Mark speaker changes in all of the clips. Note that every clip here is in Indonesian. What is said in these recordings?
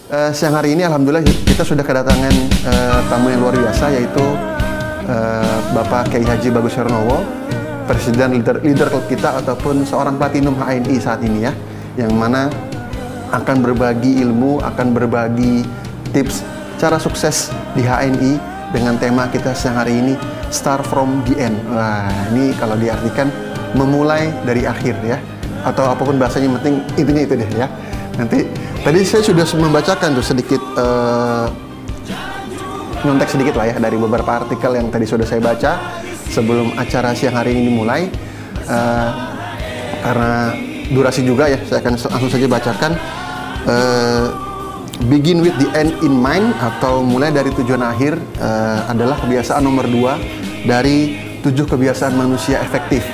Speaker 1: Siang hari ini alhamdulillah kita sudah kedatangan tamu yang luar biasa, yaitu Bapak Kiai Haji Bagus Hernowo, Presiden leader klub kita ataupun seorang platinum HNI saat ini ya, yang mana akan berbagi ilmu, akan berbagi tips cara sukses di HNI dengan tema kita siang hari ini, Start from the End. Wah, ini kalau diartikan memulai dari akhir ya, atau apapun bahasanya, penting intinya itu deh ya. Nanti tadi saya sudah membacakan tuh sedikit nyontek sedikit lah ya dari beberapa artikel yang tadi sudah saya baca sebelum acara siang hari ini dimulai. Karena durasi juga ya, saya akan langsung saja bacakan. Begin with the end in mind, atau mulai dari tujuan akhir, adalah kebiasaan nomor 2 dari 7 kebiasaan manusia efektif,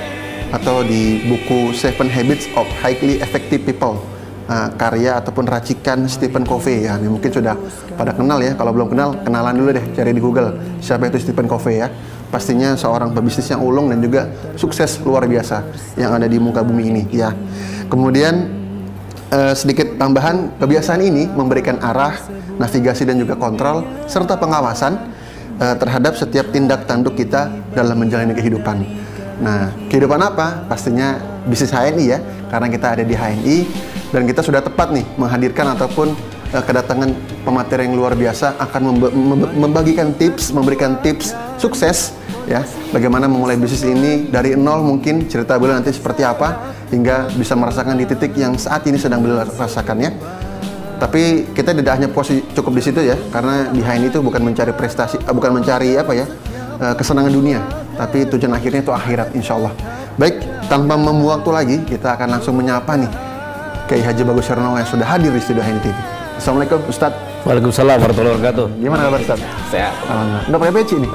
Speaker 1: atau di buku 7 Habits of Highly Effective People, karya ataupun racikan Stephen Covey ya. Ini mungkin sudah pada kenal ya, kalau belum kenal, kenalan dulu deh, cari di Google siapa itu Stephen Covey ya. Pastinya seorang pebisnis yang ulung dan juga sukses luar biasa yang ada di muka bumi ini ya. Kemudian sedikit tambahan, kebiasaan ini memberikan arah, navigasi dan juga kontrol serta pengawasan terhadap setiap tindak tanduk kita dalam menjalani kehidupan. Nah, kehidupan apa? Pastinya bisnis HNI ya, karena kita ada di HNI dan kita sudah tepat nih menghadirkan ataupun kedatangan pemateri yang luar biasa akan membagikan tips, memberikan tips sukses ya, bagaimana memulai bisnis ini dari nol, mungkin cerita beliau nanti seperti apa hingga bisa merasakan di titik yang saat ini sedang beliau rasakan ya. Tapi kita tidak hanya cukup di situ ya, karena di HNI itu bukan mencari prestasi, bukan mencari apa ya, kesenangan dunia, tapi tujuan akhirnya itu akhirat insya Allah. Baik, tanpa membuang waktu lagi, kita akan langsung menyapa nih Kiai Haji Bagus Hernowo yang sudah hadir di studio HNI TV. Assalamualaikum Ustadz.
Speaker 2: Waalaikumsalam warahmatullahi wabarakatuh.
Speaker 1: Gimana kabar Ustadz?
Speaker 2: Sehat.
Speaker 1: Udah pakai peci nih.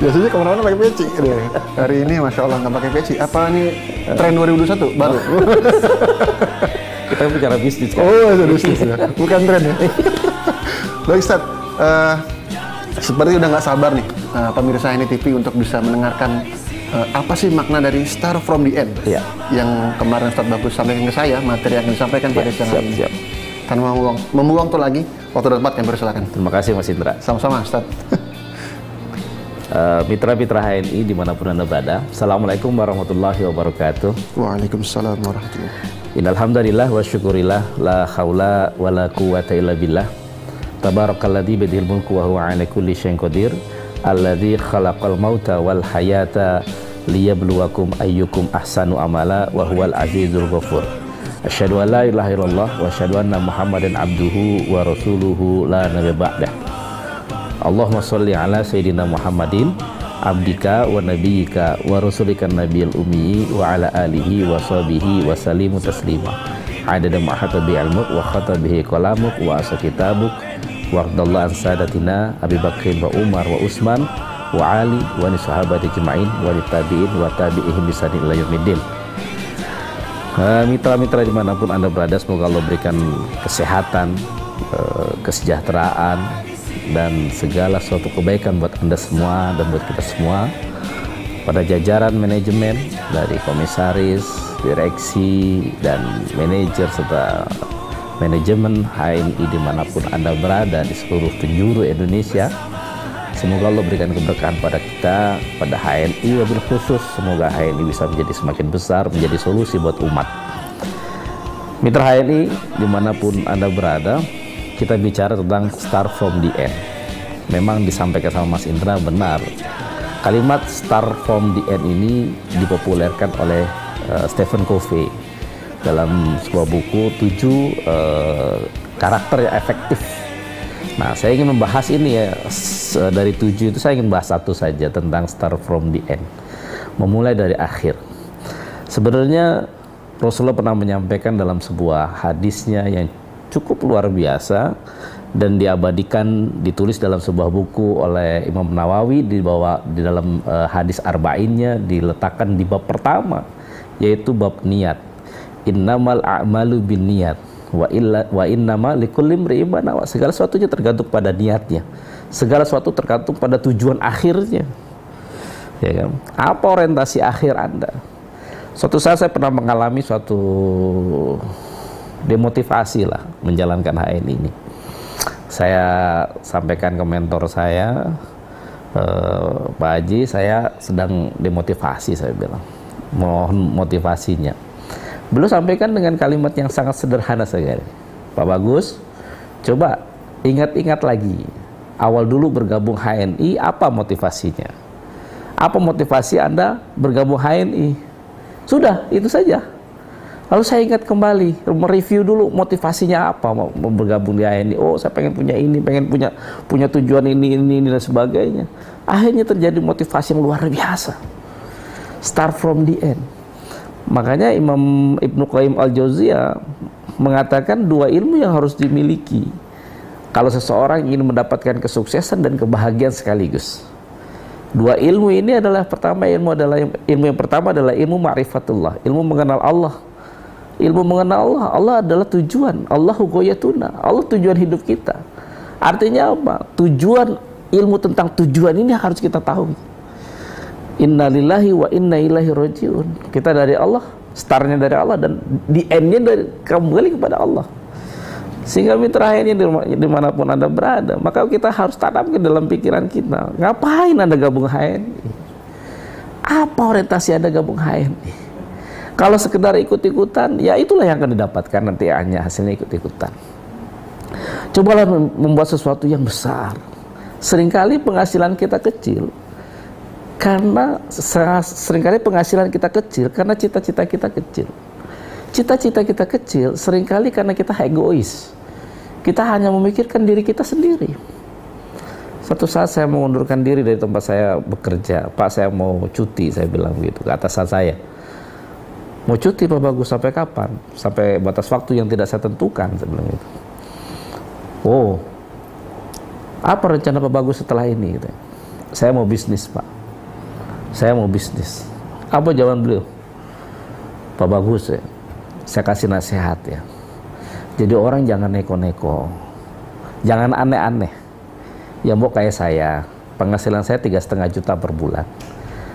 Speaker 1: Biasanya kemana-mana pakai peci. Hari ini Masya Allah nggak pakai peci. Apa nih tren 2021 baru?
Speaker 2: Kita bicara bisnis kan?
Speaker 1: Oh, itu bisnis ya. Bukan tren ya. Baik Ustadz, seperti udah nggak sabar nih pemirsa HNI TV untuk bisa mendengarkan apa sih makna dari Start from the End
Speaker 2: ya,
Speaker 1: yang kemarin Ustadz Bagus sampaikan ke saya, materi yang disampaikan pada siang hari ini.
Speaker 2: Siap.
Speaker 1: Tanpa membuang waktu lagi, waktu dan tempat yang silakan.
Speaker 2: Terima kasih Mas Indra.
Speaker 1: Sama-sama Ustadz.
Speaker 2: Mitra-mitra HNI dimanapun Anda berada, Assalamualaikum warahmatullahi wabarakatuh.
Speaker 1: Waalaikumsalam warahmatullahi wabarakatuh.
Speaker 2: Innalhamdulillah wa syukurillah, la khawla wa la quwata illa billah. Tabarakalladzi biyadihil mulku wa huwa ala kulli syai'in qadir. Alladzi khalaqal mauta wal hayata liyabluwakum ayyukum ahsanu amala wa huwal azizul ghafur. Asyhadu an la ilaha illallah wa asyhadu anna Muhammadan abduhu wa rasuluhu la nabiyya ba'dah. Allahumma sholli ala sayyidina Muhammadin abdika wa nabiyyika wa rasulika nabiyil ummi wa ala alihi wa sahbihi wa sallimu taslima. Adada ma hatabi ilmuk wa khatabihi qalamuk wa asa kitabuk wa radallahu an sadatina Abi Bakrin wa Umar wa Utsman wa Ali wa ni sahabati jema'in wa tabi'in wa tabi'ihim bisani ila yaumiddin. Mitra-mitra dimanapun Anda berada, semoga Allah berikan kesehatan, kesejahteraan, dan segala suatu kebaikan buat Anda semua dan buat kita semua. Pada jajaran manajemen dari komisaris, direksi, dan manajer serta manajemen HNI dimanapun Anda berada di seluruh penjuru Indonesia, semoga Allah berikan keberkahan pada kita, pada HNI wabil khusus. Semoga HNI bisa menjadi semakin besar, menjadi solusi buat umat. Mitra HNI dimanapun Anda berada, kita bicara tentang Start from the End. Memang disampaikan sama Mas Indra benar. Kalimat Start from the End ini dipopulerkan oleh Stephen Covey dalam sebuah buku 7 karakter yang efektif. Nah, saya ingin membahas ini ya, dari 7 itu saya ingin bahas satu saja tentang Start from the End, memulai dari akhir. Sebenarnya Rasulullah pernah menyampaikan dalam sebuah hadisnya yang cukup luar biasa dan diabadikan, ditulis dalam sebuah buku oleh Imam Nawawi, di dalam hadis arba'innya diletakkan di bab pertama, yaitu bab niat. Innamal a'malu binniyat wa innama likulli imri'in ma nawa. Segala sesuatunya tergantung pada niatnya. Segala sesuatu tergantung pada tujuan akhirnya. Ya kan? Apa orientasi akhir Anda? Suatu saat saya pernah mengalami suatu demotivasi lah menjalankan HN ini. Saya sampaikan ke mentor saya, Pak Haji, saya sedang demotivasi, saya bilang. Mohon motivasinya. Beliau sampaikan dengan kalimat yang sangat sederhana sekali. Pak Bagus, coba ingat-ingat lagi, awal dulu bergabung HNI, apa motivasinya? Apa motivasi Anda bergabung HNI? Sudah, itu saja. Lalu saya ingat kembali, mereview dulu motivasinya apa mau bergabung di HNI. Oh, saya pengen punya ini, pengen punya tujuan ini dan sebagainya. Akhirnya terjadi motivasi yang luar biasa. Start from the end. Makanya Imam Ibnu Qayyim al-Jauziyah mengatakan dua ilmu yang harus dimiliki kalau seseorang ingin mendapatkan kesuksesan dan kebahagiaan sekaligus. Dua ilmu ini adalah ilmu yang pertama adalah ilmu ma'rifatullah, ilmu mengenal Allah. Ilmu mengenal Allah, Allah adalah tujuan. Allahu ghayatuna, Allah tujuan hidup kita. Artinya apa? Tujuan, ilmu tentang tujuan ini harus kita tahu. Inna lillahi wa inna ilaihi rajiun. Kita dari Allah, startnya dari Allah, dan di endnya kembali kepada Allah. Sehingga mitra ini dimanapun Anda berada, maka kita harus tanamkan dalam pikiran kita, ngapain Anda gabung HNI? Apa orientasi Anda gabung HNI? Kalau sekedar ikut-ikutan, ya itulah yang akan didapatkan nanti, hanya hasilnya ikut-ikutan. Cobalah membuat sesuatu yang besar. Seringkali penghasilan kita kecil karena cita-cita kita kecil. Cita-cita kita kecil seringkali karena kita egois. Kita hanya memikirkan diri kita sendiri. Suatu saat saya mengundurkan diri dari tempat saya bekerja. Pak, saya mau cuti, saya bilang begitu ke atasan saya. Mau cuti Pak Bagus, sampai kapan? Sampai batas waktu yang tidak saya tentukan, saya bilang gitu. Oh, apa rencana Pak Bagus setelah ini? Gitu. Saya mau bisnis, Pak. Saya mau bisnis. Apa jawaban beliau? Pak Bagus, ya, saya kasih nasihat ya. Jadi orang jangan neko-neko, jangan aneh-aneh. Ya mau kayak saya, penghasilan saya 3,5 juta per bulan.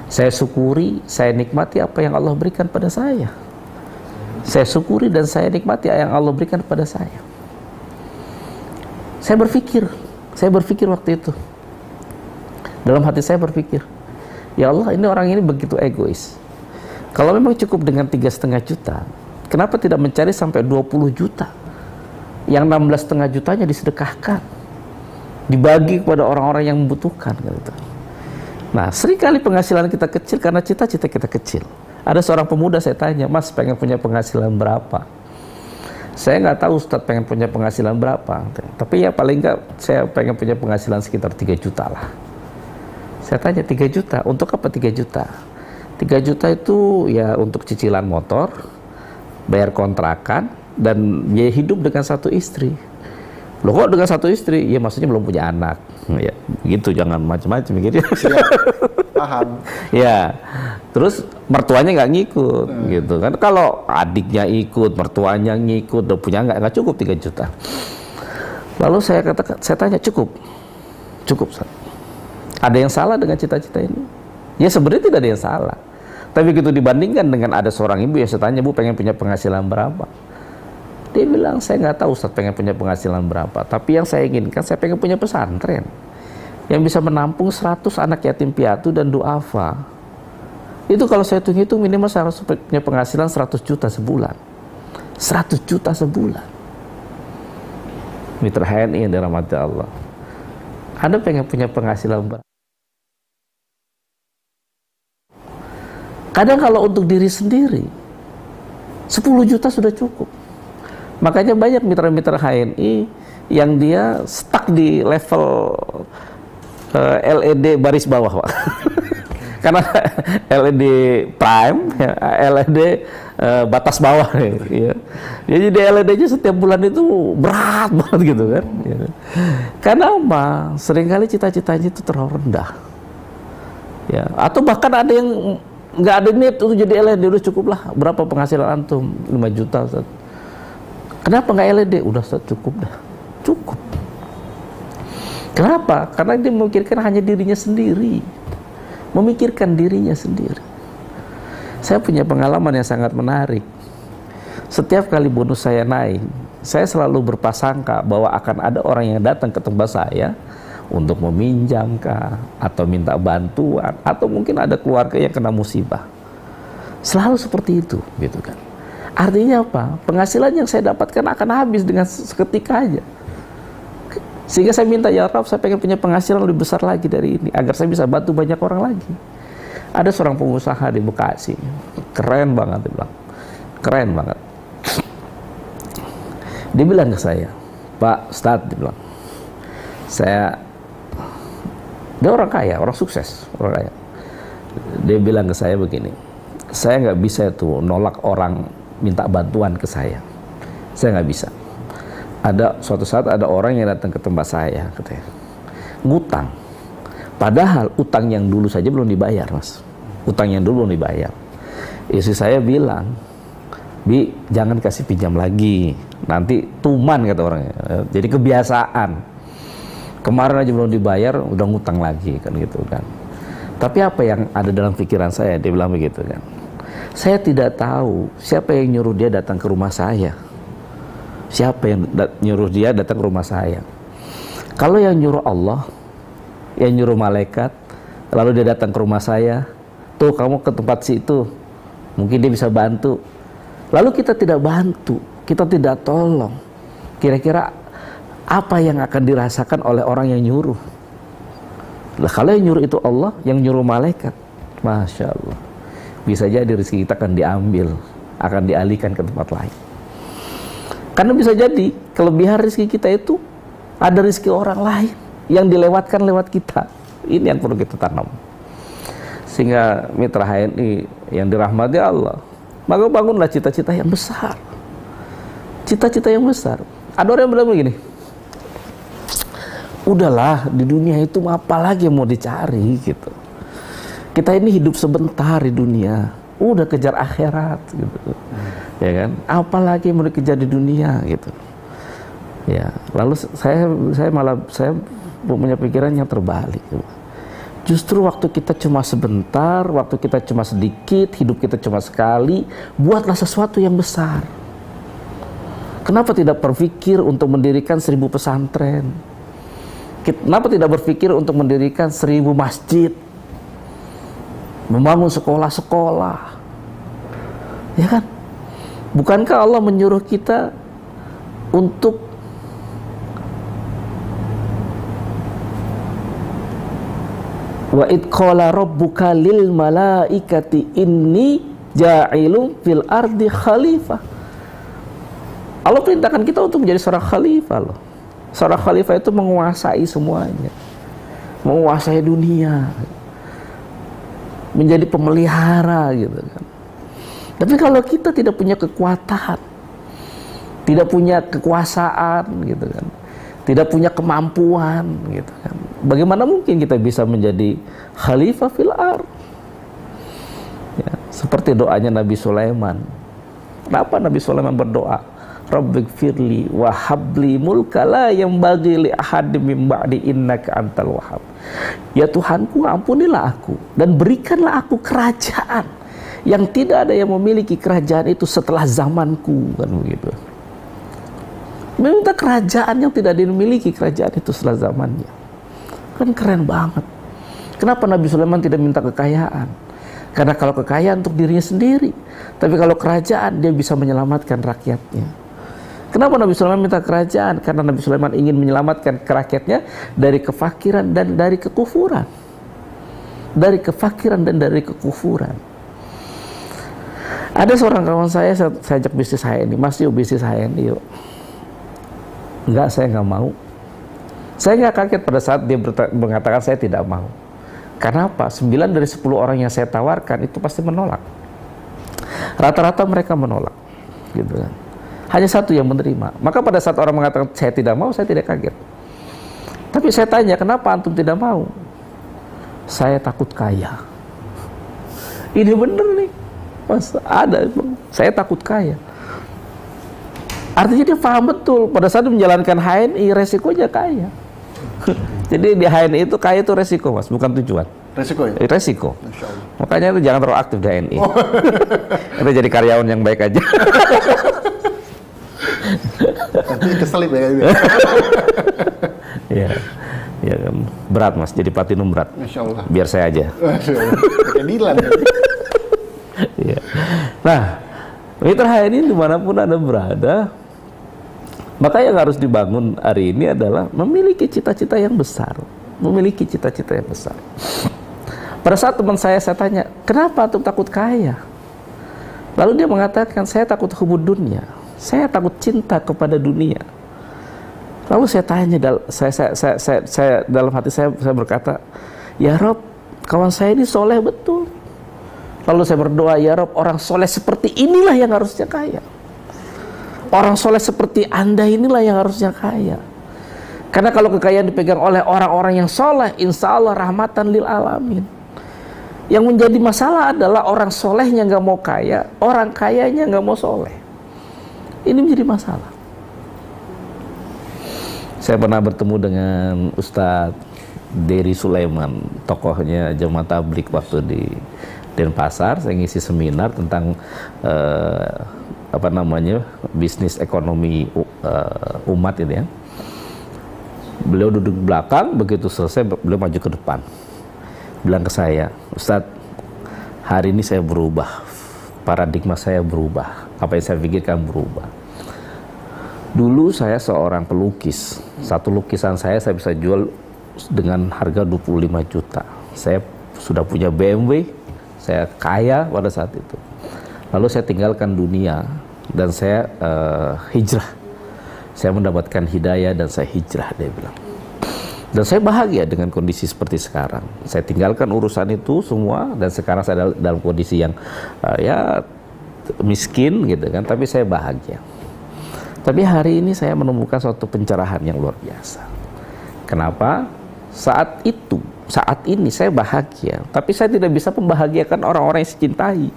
Speaker 2: Saya syukuri, saya nikmati apa yang Allah berikan pada saya. Saya syukuri dan saya nikmati yang Allah berikan pada saya. Saya berpikir waktu itu. Dalam hati saya berpikir, ya Allah, ini orang ini begitu egois. Kalau memang cukup dengan 3,5 juta, kenapa tidak mencari sampai 20 juta? Yang 16,5 jutanya disedekahkan, dibagi kepada orang-orang yang membutuhkan, gitu. Nah, seringkali penghasilan kita kecil karena cita-cita kita kecil. Ada seorang pemuda, saya tanya, Mas pengen punya penghasilan berapa? Saya nggak tahu Ustadz pengen punya penghasilan berapa, tapi ya paling nggak saya pengen punya penghasilan sekitar 3 juta lah. Saya tanya, 3 juta, untuk apa 3 juta? 3 juta itu ya untuk cicilan motor, bayar kontrakan, dan biaya hidup dengan satu istri. Loh kok dengan satu istri? Ya maksudnya belum punya anak. Ya gitu, jangan macam-macam gitu.
Speaker 1: Paham.
Speaker 2: Ya, terus mertuanya nggak ngikut, gitu kan. Kalau adiknya ikut, mertuanya ngikut, udah punya nggak cukup 3 juta. Lalu saya tanya, cukup, Ustaz. Ada yang salah dengan cita-cita ini? Ya sebenarnya tidak ada yang salah. Tapi begitu dibandingkan dengan ada seorang ibu yang saya tanya, Bu pengen punya penghasilan berapa? Dia bilang, saya nggak tahu Ustaz pengen punya penghasilan berapa, tapi yang saya inginkan, saya pengen punya pesantren yang bisa menampung 100 anak yatim piatu dan duafa. Itu kalau saya hitung minimal saya harus punya penghasilan 100 juta sebulan. 100 juta sebulan. Mitra HNI yang dirahmati Allah. Anda pengen punya penghasilan berapa? Kadang kalau untuk diri sendiri 10 juta sudah cukup. Makanya banyak mitra-mitra HNI yang dia stuck di level LED baris bawah, Pak. Karena LED prime, ya, LED batas bawah, ya. Jadi LED-nya setiap bulan itu berat banget gitu kan. Ya. Karena apa? Seringkali cita-citanya itu terlalu rendah. Ya, atau bahkan ada yang nggak ada niat untuk jadi LED, udah cukup lah. Berapa penghasilan antum? 5 juta, Ustaz. Kenapa nggak LED? Udah, Ustaz, cukup dah. Cukup. Kenapa? Karena dia memikirkan hanya dirinya sendiri. Memikirkan dirinya sendiri. Saya punya pengalaman yang sangat menarik. Setiap kali bonus saya naik, saya selalu berprasangka bahwa akan ada orang yang datang ke tempat saya untuk meminjam kah, atau minta bantuan, atau mungkin ada keluarga yang kena musibah. Selalu seperti itu, gitu kan. Artinya apa? Penghasilan yang saya dapatkan akan habis dengan seketika aja. Sehingga saya minta, ya Rabb, saya pengen punya penghasilan lebih besar lagi dari ini, agar saya bisa bantu banyak orang lagi. Ada seorang pengusaha di Bekasi, keren banget, dia bilang. Keren banget. Dia bilang ke saya, Pak Ustadz, dia bilang, dia orang kaya, orang sukses, orang kaya. Dia bilang ke saya begini, saya nggak bisa tuh nolak orang minta bantuan ke saya nggak bisa. Ada suatu saat ada orang yang datang ke tempat saya, katanya, ngutang. Padahal utang yang dulu saja belum dibayar, Mas. Utang yang dulu belum dibayar. Istri saya bilang, Bi, jangan kasih pinjam lagi, nanti tuman, kata orangnya. Jadi kebiasaan. Kemarin aja belum dibayar, udah ngutang lagi, kan gitu kan. Tapi apa yang ada dalam pikiran saya, dia bilang begitu kan. Saya tidak tahu siapa yang nyuruh dia datang ke rumah saya. Siapa yang nyuruh dia datang ke rumah saya. Kalau yang nyuruh Allah, yang nyuruh malaikat, lalu dia datang ke rumah saya, tuh kamu ke tempat situ, mungkin dia bisa bantu. Lalu kita tidak bantu, kita tidak tolong. Kira-kira apa yang akan dirasakan oleh orang yang nyuruh? Lah, kalau yang nyuruh itu Allah, yang nyuruh malaikat, Masya Allah, bisa jadi rezeki kita akan diambil, akan dialihkan ke tempat lain. Karena bisa jadi kelebihan rezeki kita itu ada rezeki orang lain yang dilewatkan lewat kita. Ini yang perlu kita tanam. Sehingga mitra HNI yang dirahmati Allah, maka bangunlah cita-cita yang besar. Cita-cita yang besar. Ada orang yang bilang begini, udahlah, di dunia itu apa lagi yang mau dicari gitu. Kita ini hidup sebentar di dunia, udah kejar akhirat gitu. Ya kan? Apalagi yang mau dikejar di dunia gitu. Ya, lalu saya malah punya pikiran yang terbalik. Justru waktu kita cuma sebentar, waktu kita cuma sedikit, hidup kita cuma sekali, buatlah sesuatu yang besar. Kenapa tidak berpikir untuk mendirikan 1000 pesantren? Kenapa tidak berpikir untuk mendirikan 1000 masjid? Membangun sekolah-sekolah. Ya kan? Bukankah Allah menyuruh kita untuk wa id qala rabbuka lil malaikati inni ja'ilun fil ardi khalifah. Allah perintahkan kita untuk menjadi seorang khalifah loh. Seorang khalifah itu menguasai semuanya, menguasai dunia, menjadi pemelihara gitu kan. Tapi kalau kita tidak punya kekuatan, tidak punya kekuasaan gitu kan, tidak punya kemampuan gitu kan, bagaimana mungkin kita bisa menjadi khalifah fil ardh? Ya, seperti doanya Nabi Sulaiman. Kenapa Nabi Sulaiman berdoa? Rabbighfirli wa habli mulka la yanbaghi li ahadin min ba'di innaka antal wahhab. Ya Tuhanku, ampunilah aku dan berikanlah aku kerajaan yang tidak ada yang memiliki kerajaan itu setelah zamanku, kan begitu. Meminta kerajaan yang tidak dimiliki kerajaan itu setelah zamannya. Kan keren banget. Kenapa Nabi Sulaiman tidak minta kekayaan? Karena kalau kekayaan untuk dirinya sendiri, tapi kalau kerajaan dia bisa menyelamatkan rakyatnya. Kenapa Nabi Sulaiman minta kerajaan? Karena Nabi Sulaiman ingin menyelamatkan rakyatnya dari kefakiran dan dari kekufuran. Dari kefakiran dan dari kekufuran. Ada seorang kawan saya ajak bisnis HNI, Mas yuk bisnis HNI yuk. Enggak, saya nggak mau. Saya nggak kaget pada saat dia mengatakan saya tidak mau. Karena apa? 9 dari 10 orang yang saya tawarkan itu pasti menolak. Rata-rata mereka menolak, gitu kan. Hanya satu yang menerima. Maka pada saat orang mengatakan saya tidak mau, saya tidak kaget. Tapi saya tanya, kenapa antum tidak mau? Saya takut kaya. Ini bener nih, Mas, ada. Saya takut kaya. Artinya dia paham betul pada saat menjalankan HNI resikonya kaya. Jadi di HNI itu kaya itu resiko, Mas, bukan tujuan.
Speaker 1: Resiko ya?
Speaker 2: Resiko. Makanya itu jangan terlalu aktif di HNI. Kita jadi karyawan yang baik aja.
Speaker 1: Nanti keselip ya gitu.
Speaker 2: Ya, ya kan berat Mas, jadi platinum berat.
Speaker 1: Masya Allah.
Speaker 2: Biar saya aja.
Speaker 1: Kayak Dilan.
Speaker 2: Ya. Nah, mitra ini dimanapun Anda berada, maka yang harus dibangun hari ini adalah memiliki cita-cita yang besar, memiliki cita-cita yang besar. Pada saat teman saya tanya, kenapa antum takut kaya? Lalu dia mengatakan, saya takut hubud dunia, saya takut cinta kepada dunia. Lalu saya tanya, saya dalam hati saya berkata, ya Rob, kawan saya ini soleh betul. Lalu saya berdoa, ya Rob, orang soleh seperti inilah yang harusnya kaya. Orang soleh seperti Anda inilah yang harusnya kaya. Karena kalau kekayaan dipegang oleh orang-orang yang soleh, insya Allah rahmatan lil alamin. Yang menjadi masalah adalah orang solehnya nggak mau kaya, orang kayanya nggak mau soleh. Ini menjadi masalah. Saya pernah bertemu dengan Ustadz Dery Sulaiman, tokohnya Jemaah Tabligh waktu di Denpasar. Saya ngisi seminar tentang bisnis ekonomi umat itu ya. Beliau duduk di belakang, begitu selesai beliau maju ke depan. Bilang ke saya, Ustadz, hari ini saya berubah, paradigma saya berubah, apa yang saya pikirkan berubah. Dulu saya seorang pelukis, satu lukisan saya bisa jual dengan harga 25 juta. Saya sudah punya BMW, saya kaya pada saat itu. Lalu saya tinggalkan dunia dan saya hijrah. Saya mendapatkan hidayah dan saya hijrah, dia bilang. Dan saya bahagia dengan kondisi seperti sekarang. Saya tinggalkan urusan itu semua dan sekarang saya dalam kondisi yang ya miskin gitu kan, tapi saya bahagia. Tapi hari ini saya menemukan suatu pencerahan yang luar biasa. Kenapa? Saat ini saya bahagia, tapi saya tidak bisa membahagiakan orang-orang yang saya cintai.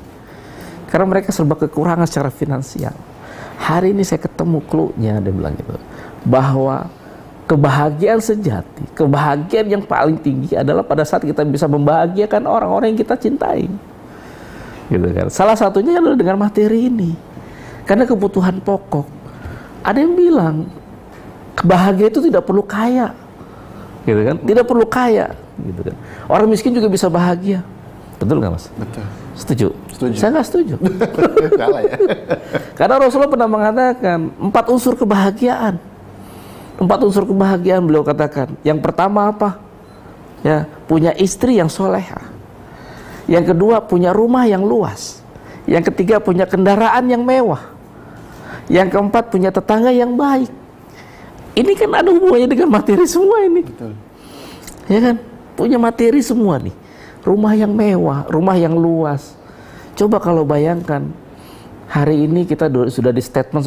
Speaker 2: Karena mereka serba kekurangan secara finansial. Hari ini saya ketemu clue-nya, dia bilang gitu. Bahwa kebahagiaan sejati, kebahagiaan yang paling tinggi adalah pada saat kita bisa membahagiakan orang-orang yang kita cintai. Gitu kan. Salah satunya adalah dengan materi ini. Karena kebutuhan pokok. Ada yang bilang kebahagiaan itu tidak perlu kaya, gitu kan? Tidak perlu kaya, gitu kan? Orang miskin juga bisa bahagia, betul nggak Mas? Betul. Setuju? Setuju. Saya nggak setuju. Salah ya. Karena Rasulullah pernah mengatakan 4 unsur kebahagiaan. 4 unsur kebahagiaan beliau katakan. Yang pertama apa? Ya, punya istri yang soleha. Yang kedua punya rumah yang luas. Yang ketiga punya kendaraan yang mewah. Yang keempat punya tetangga yang baik. Ini kan ada hubungannya dengan materi semua ini. Betul. Ya kan? Punya materi semua nih. Rumah yang mewah, rumah yang luas. Coba kalau bayangkan hari ini kita sudah di statement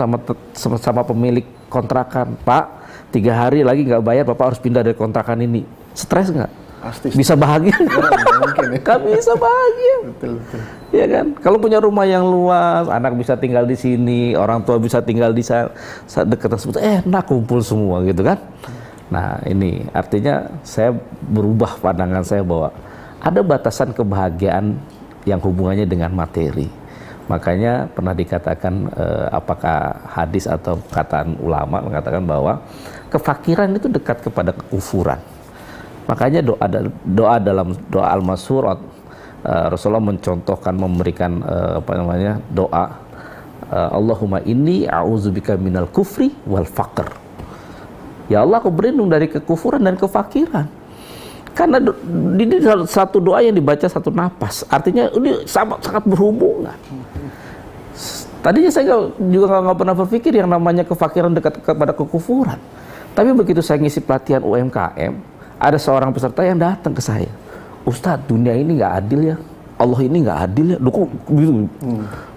Speaker 2: sama pemilik kontrakan, Pak, 3 hari lagi nggak bayar, Bapak harus pindah dari kontrakan ini. Stres nggak? Pasti. Bisa bahagia? Mungkin ya. Kami bisa bahagia. Betul. Ya kan? Kalau punya rumah yang luas, anak bisa tinggal di sini, orang tua bisa tinggal di sana, dekat tersebut, enak kumpul semua gitu kan? Nah ini artinya saya berubah pandangan saya bahwa ada batasan kebahagiaan yang hubungannya dengan materi. Makanya pernah dikatakan apakah hadis atau perkataan ulama mengatakan bahwa kefakiran itu dekat kepada kekufuran. Makanya doa dalam doa al-masyhur Rasulullah mencontohkan memberikan doa Allahumma inni a'udzubika minal kufri wal faqr. Ya Allah, aku berlindung dari kekufuran dan kefakiran. Karena ini satu doa yang dibaca satu napas. Artinya ini sangat berhubungan. Tadinya saya juga nggak pernah berpikir yang namanya kefakiran dekat kepada kekufuran. Tapi begitu saya ngisi pelatihan UMKM, ada seorang peserta yang datang ke saya, Ustadz, dunia ini nggak adil ya, Allah ini nggak adil ya. Kok gitu?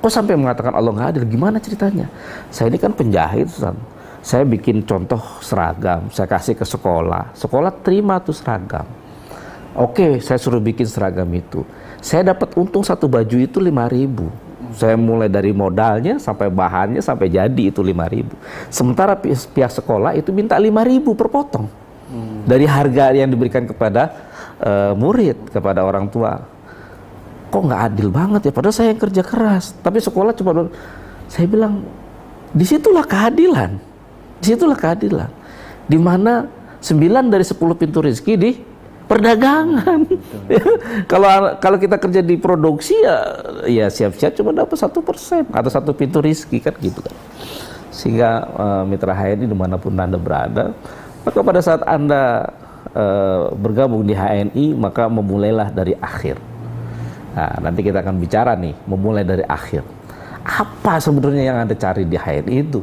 Speaker 2: Kok sampai mengatakan Allah nggak adil? Gimana ceritanya? Saya ini kan penjahit, Ustadz. Saya bikin contoh seragam, saya kasih ke sekolah terima tuh seragam. Oke, saya suruh bikin seragam itu. Saya dapat untung satu baju itu 5.000. Saya mulai dari modalnya sampai bahannya sampai jadi itu 5.000. Sementara pihak sekolah itu minta 5.000 per potong. Dari harga yang diberikan kepada murid, kepada orang tua. Kok nggak adil banget ya, padahal saya yang kerja keras, tapi sekolah cuma. Saya bilang, Disitulah keadilan. Disitulah keadilan. Di mana 9 dari 10 pintu rezeki di perdagangan. Kalau kita kerja di produksi ya siap-siap cuma dapat 1% atau 1 pintu rezeki kan gitu kan. Sehingga mitra HNI dimanapun Anda berada, maka pada saat Anda bergabung di HNI, maka memulailah dari akhir. Nah, nanti kita akan bicara nih, memulai dari akhir. Apa sebenarnya yang Anda cari di HNI itu?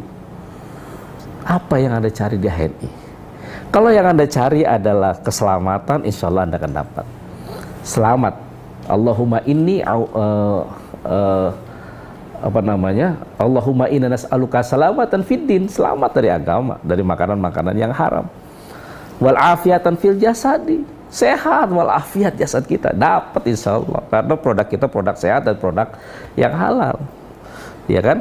Speaker 2: Apa yang Anda cari di HNI? Kalau yang Anda cari adalah keselamatan, insya Allah Anda akan dapat. Selamat. Allahumma inni Allahumma inna nas'aluka salamatan fid din, selamat dari agama, dari makanan-makanan yang haram. Wal afiatan fil jasadi, sehat wal afiat jasad kita dapat insya Allah, karena produk kita produk sehat dan produk yang halal, ya kan?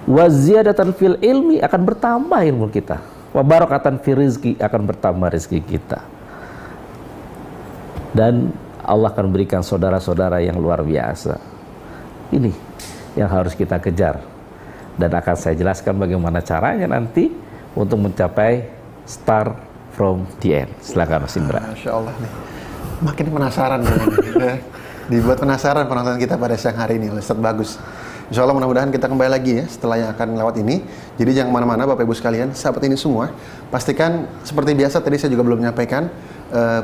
Speaker 2: Wa ziyadatan fil ilmi, akan bertambah ilmu kita. Wa barakatan fil rizki, akan bertambah rezeki kita. Dan Allah akan berikan saudara-saudara yang luar biasa. Ini yang harus kita kejar. Dan akan saya jelaskan bagaimana caranya nanti untuk mencapai start from the end. Silakan Mas Indra.
Speaker 1: Masya Allah nih. Makin penasaran nih. Dibuat penasaran penonton kita pada siang hari ini. Ustaz bagus. Insya Allah mudah-mudahan kita kembali lagi ya setelah yang akan lewat ini. Jadi jangan kemana-mana Bapak Ibu sekalian, sahabat ini semua. Pastikan seperti biasa, tadi saya juga belum menyampaikan,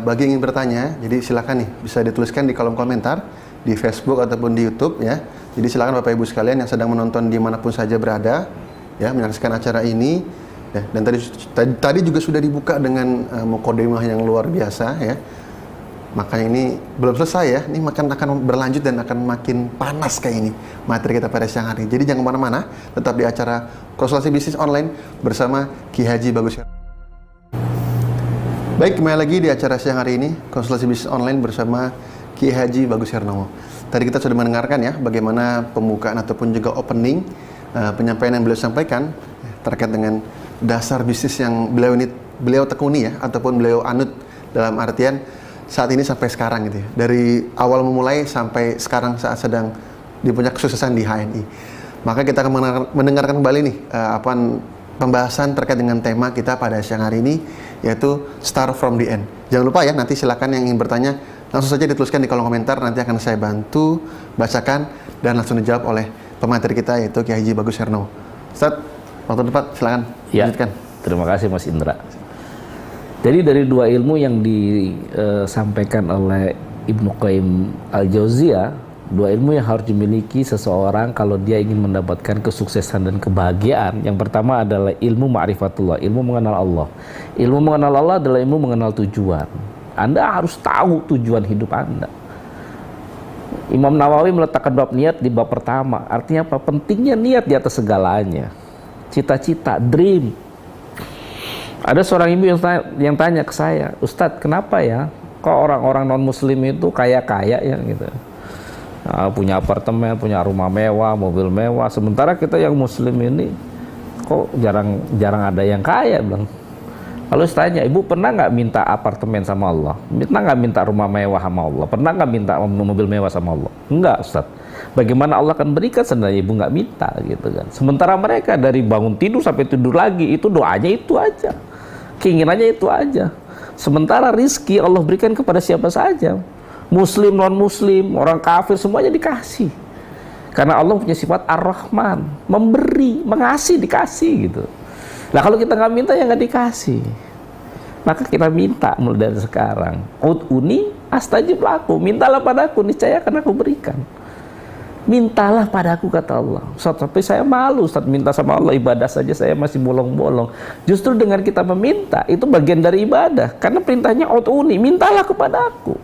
Speaker 1: bagi yang ingin bertanya, jadi silakan nih bisa dituliskan di kolom komentar di Facebook ataupun di YouTube ya. Jadi silakan Bapak Ibu sekalian yang sedang menonton dimanapun saja berada ya, menyaksikan acara ini ya. Dan tadi juga sudah dibuka dengan muqaddimah yang luar biasa ya. Makanya ini belum selesai ya, ini akan berlanjut dan akan makin panas kayak ini materi kita pada siang hari. Jadi jangan kemana-mana, tetap di acara Konsultasi Bisnis Online bersama Ki Haji Bagus. Baik, kembali lagi di acara siang hari ini Konsultasi Bisnis Online bersama Ki Haji Bagus Hernomo. Tadi kita sudah mendengarkan ya bagaimana pembukaan ataupun juga opening penyampaian yang beliau sampaikan terkait dengan dasar bisnis yang beliau tekuni ya, ataupun beliau anut dalam artian saat ini sampai sekarang gitu ya. Dari awal memulai sampai sekarang saat sedang di puncak kesuksesan di HNI. Maka kita akan mendengarkan kembali nih pembahasan terkait dengan tema kita pada siang hari ini, yaitu Start from the End. Jangan lupa ya, nanti silakan yang ingin bertanya langsung saja dituliskan di kolom komentar, nanti akan saya bantu bacakan dan langsung dijawab oleh pemateri kita yaitu Ki Haji Bagus Hernomo. Ustaz, waktu tepat silakan lanjutkan.
Speaker 2: Terima kasih Mas Indra. Jadi dari dua ilmu yang disampaikan oleh Ibnu Qayyim Al-Jauziyah, dua ilmu yang harus dimiliki seseorang kalau dia ingin mendapatkan kesuksesan dan kebahagiaan. Yang pertama adalah ilmu ma'rifatullah, ilmu mengenal Allah. Ilmu mengenal Allah adalah ilmu mengenal tujuan. Anda harus tahu tujuan hidup Anda. Imam Nawawi meletakkan bab niat di bab pertama. Artinya apa? Pentingnya niat di atas segalanya. Cita-cita, dream. Ada seorang ibu yang tanya ke saya, Ustadz, kenapa ya kok orang-orang non-muslim itu kaya-kaya ya gitu, punya apartemen, punya rumah mewah, mobil mewah, sementara kita yang muslim ini kok jarang ada yang kaya, bilang. Lalu saya tanya, ibu pernah nggak minta apartemen sama Allah? Pernah nggak minta rumah mewah sama Allah? Pernah nggak minta mobil mewah sama Allah? Enggak, Ustadz. Bagaimana Allah akan berikan sebenarnya ibu nggak minta gitu kan? Sementara mereka dari bangun tidur sampai tidur lagi itu doanya itu aja. Keinginannya itu aja. Sementara rizki Allah berikan kepada siapa saja. Muslim, non-muslim, orang kafir, semuanya dikasih. Karena Allah punya sifat Ar-Rahman. Memberi, mengasih, dikasih gitu. Nah kalau kita nggak minta ya nggak dikasih. Maka kita minta mulai dari sekarang. Ud'uni astajib lakum. Mintalah padaku, niscaya akan aku berikan. Mintalah padaku, kata Allah. Ustaz, tapi saya malu Ustaz minta sama Allah, ibadah saja saya masih bolong-bolong. Justru dengan kita meminta itu bagian dari ibadah, karena perintahnya ud'uni, mintalah kepada aku.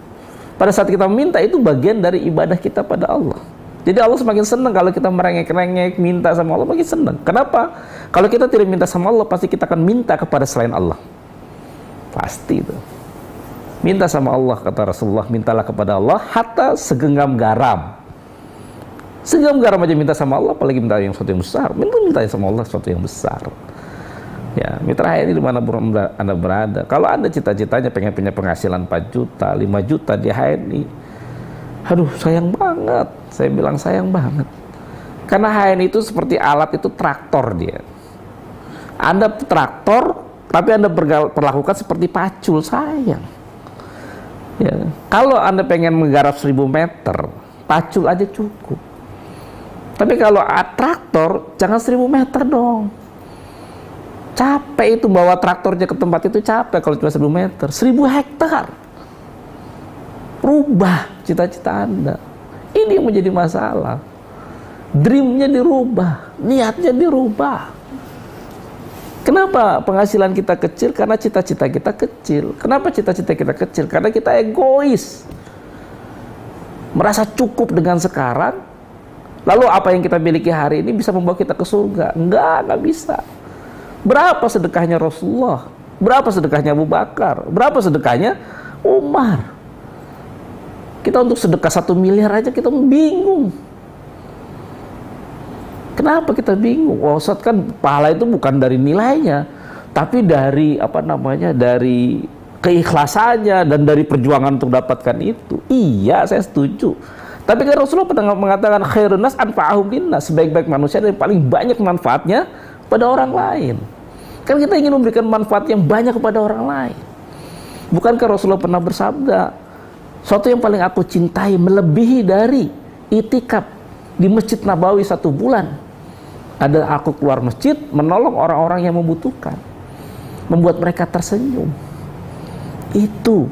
Speaker 2: Pada saat kita meminta itu bagian dari ibadah kita pada Allah. Jadi Allah semakin senang kalau kita merengek-rengek minta sama Allah, makin senang. Kenapa? Kalau kita tidak minta sama Allah, pasti kita akan minta kepada selain Allah. Pasti itu. Minta sama Allah, kata Rasulullah, mintalah kepada Allah hatta segenggam garam. Segenggam garam aja minta sama Allah, apalagi minta yang sesuatu yang besar. Minta sama Allah sesuatu yang besar. Ya, mitra HNI dimanapun Anda berada, kalau Anda cita-citanya pengen punya penghasilan 4 juta, 5 juta di HNI, aduh sayang banget, saya bilang sayang banget. Karena HN itu seperti alat, itu traktor dia. Anda traktor, tapi Anda perlakukan seperti pacul, sayang. Ya. Kalau Anda pengen menggarap 1000 meter, pacul aja cukup. Tapi kalau traktor, jangan 1000 meter dong. Capek itu bawa traktornya ke tempat itu, capek kalau cuma 1000 meter. 1000 hektar. Rubah cita-cita Anda. Ini yang menjadi masalah. Dreamnya dirubah, niatnya dirubah. Kenapa penghasilan kita kecil? Karena cita-cita kita kecil. Kenapa cita-cita kita kecil? Karena kita egois. Merasa cukup dengan sekarang. Lalu apa yang kita miliki hari ini bisa membawa kita ke surga? Enggak bisa. Berapa sedekahnya Rasulullah? Berapa sedekahnya Abu Bakar? Berapa sedekahnya Umar? Kita untuk sedekah 1 miliar aja kita bingung. Kenapa kita bingung? Oh, Ustaz, kan pahala itu bukan dari nilainya, tapi dari dari keikhlasannya dan dari perjuangan untuk dapatkan itu. Iya, saya setuju. Tapi kan Rasulullah pernah mengatakan khairun nas anfa'ahum linnas, sebaik-baik manusia dan paling banyak manfaatnya pada orang lain. Kan kita ingin memberikan manfaat yang banyak kepada orang lain. Bukankah Rasulullah pernah bersabda, suatu yang paling aku cintai melebihi dari itikaf di Masjid Nabawi 1 bulan adalah aku keluar masjid menolong orang-orang yang membutuhkan, membuat mereka tersenyum. Itu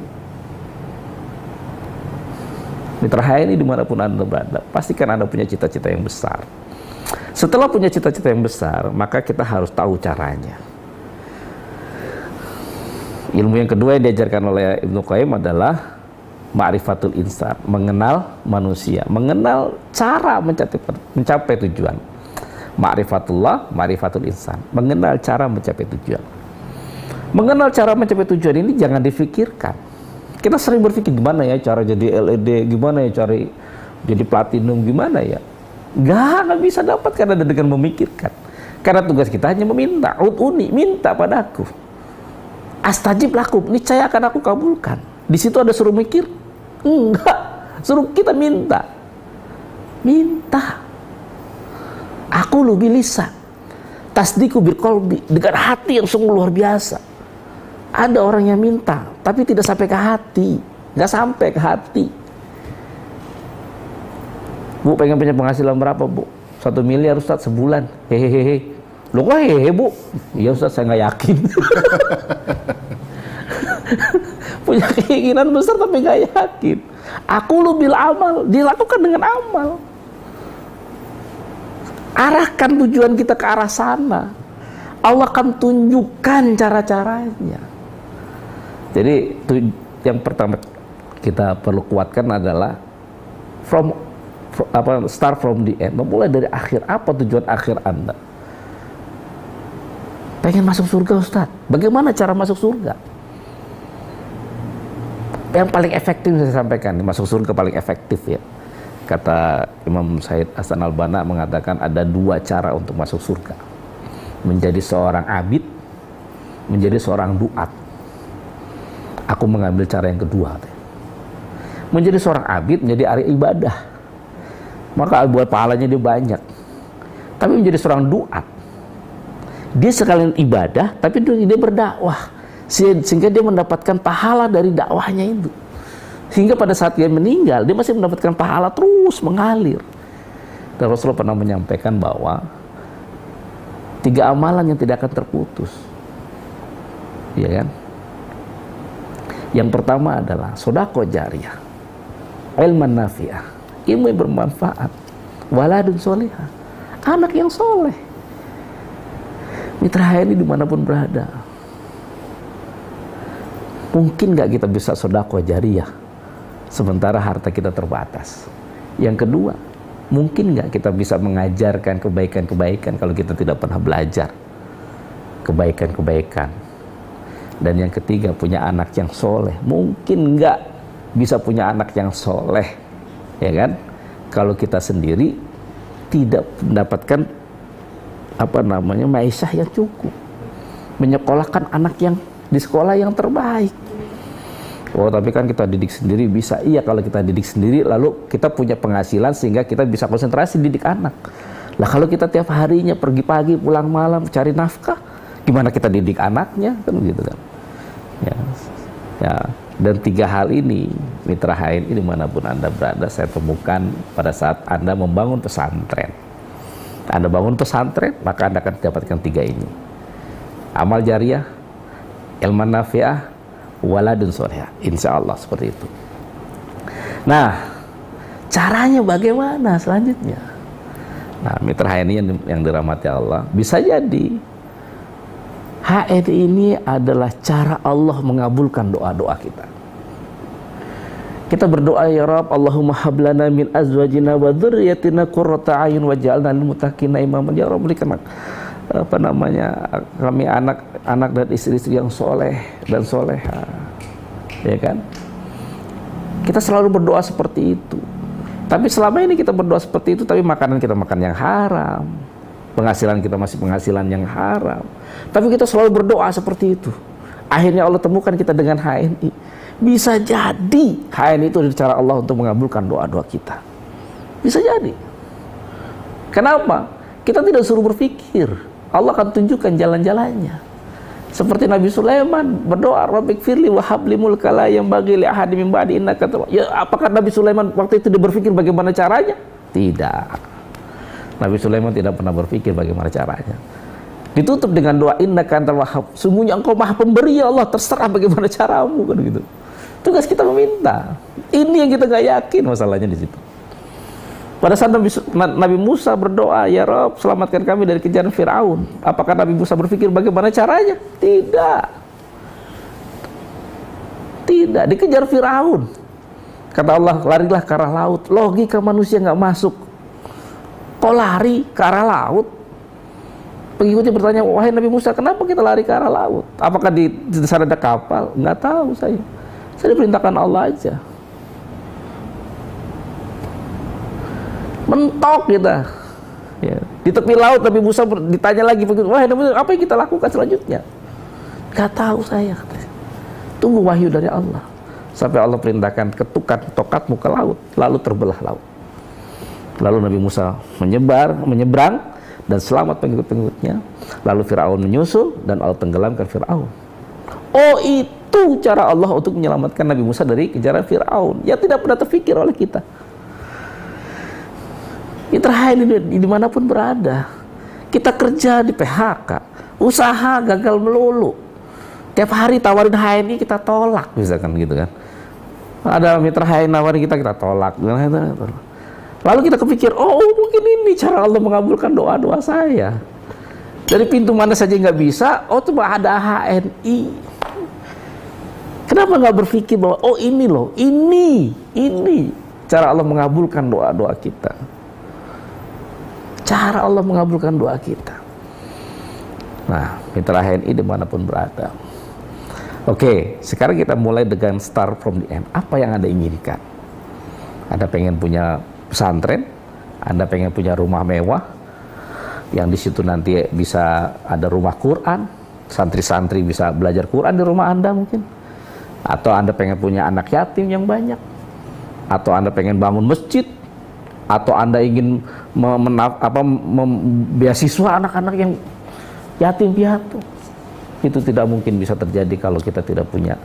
Speaker 2: Mitra HNI dimanapun Anda berada, pastikan Anda punya cita-cita yang besar. Setelah punya cita-cita yang besar, maka kita harus tahu caranya. Ilmu yang kedua yang diajarkan oleh Ibnu Qayyim adalah ma'rifatul insan, mengenal manusia, mengenal cara mencapai tujuan. Ma'rifatullah, ma'rifatul insan, mengenal cara mencapai tujuan. Mengenal cara mencapai tujuan ini jangan difikirkan. Kita sering berpikir gimana ya cara jadi LED, gimana ya cari jadi platinum, gimana ya. Nggak bisa dapat karena dengan memikirkan. Karena tugas kita hanya meminta. Ud'uni, minta padaku. Astajib lakum, niscaya akan aku kabulkan. Di situ ada suruh mikir? Enggak, suruh kita minta. Minta. Aku lu bilisan, tasdiku bilqalbi, dengan hati yang sungguh luar biasa. Ada orang yang minta, tapi tidak sampai ke hati, nggak sampai ke hati. Bu, pengen punya penghasilan berapa, Bu? 1 miliar Ustaz sebulan. Hehehe. Loh kok hehehe, Bu? Iya Ustaz, saya nggak yakin. Punya keinginan besar tapi nggak yakin. Aku lu bil amal, dilakukan dengan amal. Arahkan tujuan kita ke arah sana. Allah akan tunjukkan cara-caranya. Jadi yang pertama kita perlu kuatkan adalah start from the end. Memulai dari akhir. Apa tujuan akhir Anda? Pengen masuk surga Ustaz. Bagaimana cara masuk surga? Yang paling efektif saya sampaikan, masuk surga paling efektif ya. Kata Imam Said Hasan Al-Banna mengatakan ada 2 cara untuk masuk surga. Menjadi seorang abid, menjadi seorang duat. Aku mengambil cara yang kedua. Menjadi seorang abid, menjadi ahli ibadah. Maka buat pahalanya dia banyak. Tapi menjadi seorang duat, dia sekalian ibadah, tapi dia berdakwah. Sehingga dia mendapatkan pahala dari dakwahnya itu. Sehingga pada saat dia meninggal, dia masih mendapatkan pahala terus mengalir. Dan Rasulullah pernah menyampaikan bahwa 3 amalan yang tidak akan terputus. Ya kan? Yang pertama adalah sodaqah jariyah, ilman nafi'ah, ilmu yang bermanfaat, waladun solihah, anak yang soleh. Mitra HNI dimanapun berada, mungkin nggak kita bisa sodaqah jariyah sementara harta kita terbatas? Yang kedua, mungkin nggak kita bisa mengajarkan kebaikan-kebaikan kalau kita tidak pernah belajar kebaikan-kebaikan? Dan yang ketiga, punya anak yang soleh. Mungkin nggak bisa punya anak yang soleh, ya kan? Kalau kita sendiri tidak mendapatkan ma'isyah yang cukup, menyekolahkan anak yang di sekolah yang terbaik. Oh, tapi kan kita didik sendiri bisa. Iya, kalau kita didik sendiri, lalu kita punya penghasilan sehingga kita bisa konsentrasi didik anak. Lah kalau kita tiap harinya pergi pagi pulang malam cari nafkah, gimana kita didik anaknya, kan gitu kan. Ya, ya. Dan 3 hal ini, mitra HNI dimanapun Anda berada, saya temukan pada saat Anda membangun pesantren. Anda bangun pesantren, maka Anda akan dapatkan 3 ini. Amal jariah, ilmu nafi'ah, waladun soleh. Insya Allah seperti itu. Nah, caranya bagaimana selanjutnya? Nah, mitra HNI yang dirahmati Allah, bisa jadi HNI ini adalah cara Allah mengabulkan doa-doa kita. Kita berdoa, ya Rabb, Allahumma hablana min azwajina wa dzurriyyatina qurrata a'yun waj'alna lil muttaqina imaman. Ya Rabb, berikan kami anak dan istri-istri yang soleh dan soleha, ya kan? Kita selalu berdoa seperti itu. Tapi selama ini kita berdoa seperti itu, tapi makanan kita makan yang haram, penghasilan kita masih penghasilan yang haram. Tapi kita selalu berdoa seperti itu. Akhirnya Allah temukan kita dengan HNI. Bisa jadi HNI itu adalah cara Allah untuk mengabulkan doa-doa kita. Bisa jadi. Kenapa? Kita tidak suruh berpikir. Allah akan tunjukkan jalan-jalannya. Seperti Nabi Sulaiman berdoa, Rabbighfirli wa habli mulka la yanbaghi li ahadin min ba'di innaka. Ya, apakah Nabi Sulaiman waktu itu dia berpikir bagaimana caranya? Tidak. Nabi Sulaiman tidak pernah berpikir bagaimana caranya. Ditutup dengan doa, innaka antal wahhab. Sungguhnya engkau maha pemberi ya Allah, terserah bagaimana caramu, kan gitu. Tugas kita meminta. Ini yang kita nggak yakin masalahnya di situ. Pada saat Nabi Musa berdoa, ya Rabb, selamatkan kami dari kejaran Fir'aun. Apakah Nabi Musa berpikir bagaimana caranya? Tidak. Tidak, dikejar Fir'aun. Kata Allah, larilah ke arah laut. Logika manusia nggak masuk. Kok lari ke arah laut? Pengikutnya bertanya, wahai Nabi Musa, kenapa kita lari ke arah laut? Apakah di sana ada kapal? Nggak tahu saya. Saya diperintahkan Allah aja. Mentok kita, ya. Di tepi laut Nabi Musa ditanya lagi, wahai Nabi Musa, apa yang kita lakukan selanjutnya? Gak tahu saya, katanya. Tunggu wahyu dari Allah. Sampai Allah perintahkan, ketukan tokatmu ke laut, lalu terbelah laut. Lalu Nabi Musa menyeberang dan selamat pengikut-pengikutnya. Lalu Fir'aun menyusul dan Allah tenggelamkan Fir'aun. Oh, itu cara Allah untuk menyelamatkan Nabi Musa dari kejaran Fir'aun yang tidak pernah terfikir oleh kita. Mitra HNI dimanapun berada, kita kerja di PHK, usaha gagal melulu, tiap hari tawarin HNI kita tolak, misalkan gitu kan. Ada mitra HNI nawarin kita tolak. Lalu kita kepikir, oh mungkin ini cara Allah mengabulkan doa-doa saya. Dari pintu mana saja nggak bisa, oh coba ada HNI. Kenapa nggak berpikir bahwa oh ini loh, ini cara Allah mengabulkan doa-doa kita. Cara Allah mengabulkan doa kita. Nah, mitra HNI dimanapun berada. Oke, sekarang kita mulai dengan start from the end. Apa yang Anda inginkan? Anda pengen punya pesantren, Anda pengen punya rumah mewah, yang di situ nanti bisa ada rumah Quran, santri-santri bisa belajar Quran di rumah Anda mungkin. Atau Anda pengen punya anak yatim yang banyak. Atau Anda pengen bangun masjid. Atau Anda ingin beasiswa anak-anak yang yatim piatu. Itu tidak mungkin bisa terjadi kalau kita tidak punya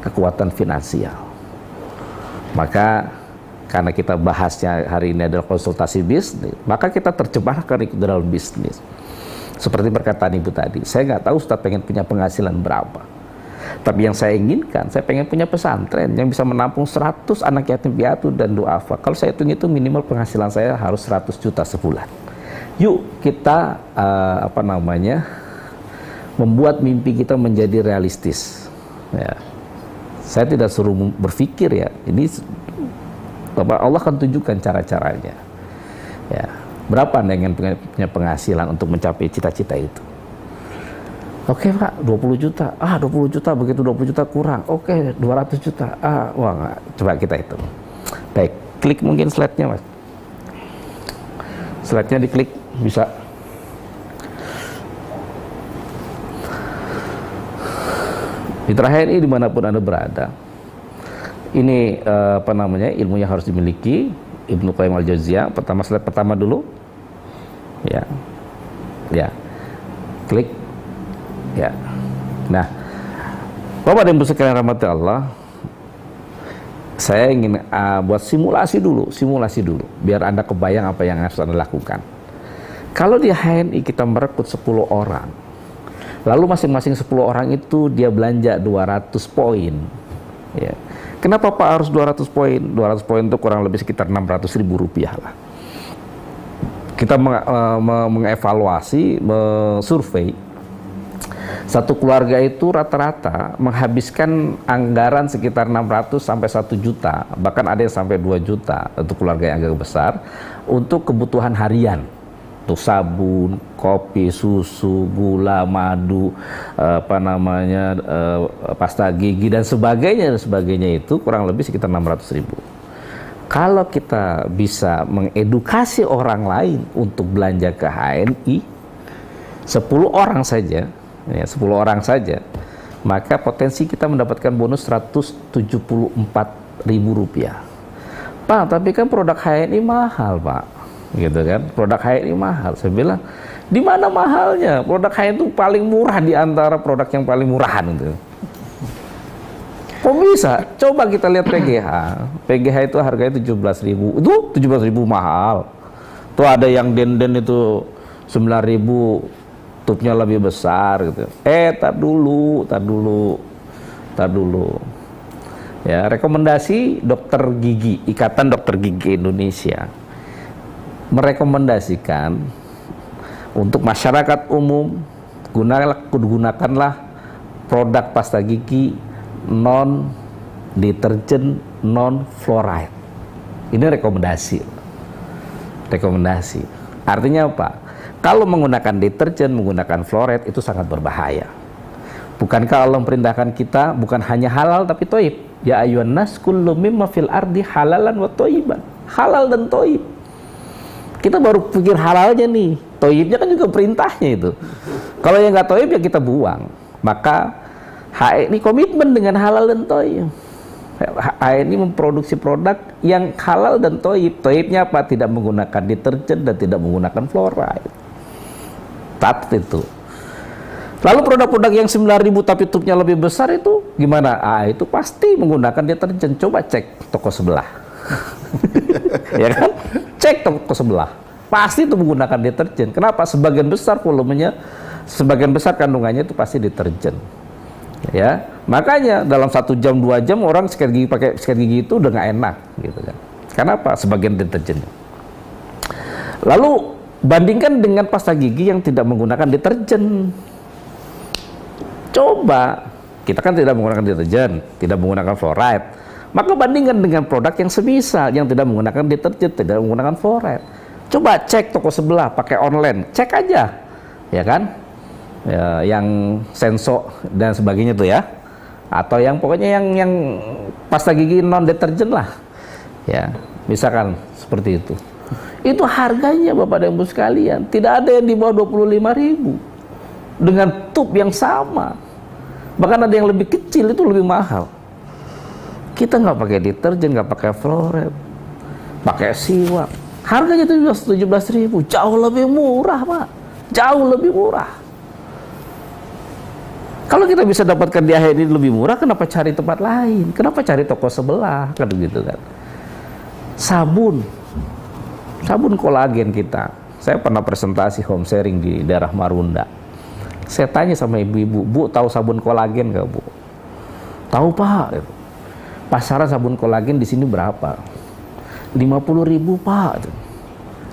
Speaker 2: kekuatan finansial. Maka karena kita bahasnya hari ini adalah konsultasi bisnis, maka kita terjemahkan ikut dalam bisnis. Seperti perkataan Ibu tadi, saya nggak tahu Ustaz pengen punya penghasilan berapa. Tapi yang saya inginkan, saya pengen punya pesantren yang bisa menampung 100 anak yatim piatu dan duafa. Kalau saya hitung minimal penghasilan saya harus 100 juta sebulan. Yuk kita membuat mimpi kita menjadi realistis. Ya. Saya tidak suruh berpikir ya. Ini Allah akan tunjukkan cara-caranya. Ya. Berapa Anda ingin punya penghasilan untuk mencapai cita-cita itu? Oke Pak, 20 juta. 20 juta, begitu 20 juta kurang. Oke, 200 juta. Wah enggak. Coba kita hitung. Baik, klik mungkin slide-nya Mas. Slide-nya diklik, bisa. Mitra HNI dimanapun Anda berada, ini ilmu yang harus dimiliki. Ibnu Qayyim al-Jauziyah, slide pertama dulu. Ya, ya, klik, ya. Nah, Bapak dan Ibu sekalian rahmati Allah, saya ingin buat simulasi dulu, biar Anda kebayang apa yang harus Anda lakukan. Kalau di HNI kita merekrut 10 orang, lalu masing-masing 10 orang itu dia belanja 200 poin. Ya. Kenapa Pak harus 200 poin? 200 poin itu kurang lebih sekitar 600.000 rupiah lah. Kita mengevaluasi, survei, satu keluarga itu rata-rata menghabiskan anggaran sekitar 600 sampai 1 juta, bahkan ada yang sampai 2 juta untuk keluarga yang agak besar, untuk kebutuhan harian. Tuh sabun, kopi, susu, gula, madu, pasta gigi dan sebagainya itu kurang lebih sekitar 600.000. Kalau kita bisa mengedukasi orang lain untuk belanja ke HNI 10 orang saja, ya, 10 orang saja, maka potensi kita mendapatkan bonus Rp174.000. Pak, tapi kan produk HNI mahal, Pak. Gitu kan? Produk HNI mahal. Saya bilang, di mana mahalnya? Produk HNI itu paling murah di antara produk yang paling murahan itu. Kok bisa? Coba kita lihat PGH. PGH itu harganya 17.000. Itu 17.000 mahal. Tuh ada yang den-den itu 9.000, tubnya lebih besar gitu. Tar dulu. Ya, rekomendasi dokter gigi, Ikatan Dokter Gigi Indonesia merekomendasikan untuk masyarakat umum gunakanlah produk pasta gigi non deterjen, non fluoride. Ini rekomendasi. Artinya apa? Kalau menggunakan deterjen, menggunakan fluoride itu sangat berbahaya. Bukankah Allah memerintahkan kita bukan hanya halal tapi thayyib? Ya ayyuhan nas kullu mimma fil ardi halalan wa thayyiban. Halal dan thayyib. Kita baru pikir halalnya nih. Thayyibnya kan juga perintahnya itu. Kalau yang nggak thayyib ya kita buang. Maka HNI komitmen dengan halal dan thayyib. HNI memproduksi produk yang halal dan thayyib. Thayyibnya apa? Tidak menggunakan deterjen dan tidak menggunakan fluoride. Catat itu. Lalu produk-produk yang 9.000 tapi tubnya lebih besar itu gimana? Itu pasti menggunakan deterjen. Coba cek toko sebelah. Ya kan? Cek toko sebelah. Pasti itu menggunakan deterjen. Kenapa? Sebagian besar volumenya, sebagian besar kandungannya itu pasti deterjen. Ya, makanya dalam 1 jam 2 jam orang sikat gigi pakai sikat gigi itu udah nggak enak gitu kan. Kenapa? Sebagian deterjen. Lalu bandingkan dengan pasta gigi yang tidak menggunakan deterjen. Coba, kita kan tidak menggunakan deterjen, tidak menggunakan fluoride. Maka bandingkan dengan produk yang semisal, yang tidak menggunakan deterjen, tidak menggunakan fluoride. Coba cek toko sebelah, pakai online, cek aja, ya kan? Ya, yang Senso dan sebagainya tuh ya, atau yang pokoknya yang pasta gigi non deterjen lah, ya, misalkan seperti itu. Itu harganya Bapak dan Ibu sekalian, tidak ada yang di bawah 25.000 dengan tub yang sama, bahkan ada yang lebih kecil itu lebih mahal. Kita nggak pakai deterjen, nggak pakai fluoride, pakai siwak, harganya 17.000, jauh lebih murah Pak, jauh lebih murah. Kalau kita bisa dapatkan di HNI lebih murah, kenapa cari tempat lain? Kenapa cari toko sebelah? Kan gitu kan. Sabun kolagen kita. Saya pernah presentasi home sharing di daerah Marunda. Saya tanya sama ibu-ibu, Bu, tahu sabun kolagen nggak, Bu? Tahu Pak. Pasaran sabun kolagen di sini berapa? 50.000 Pak.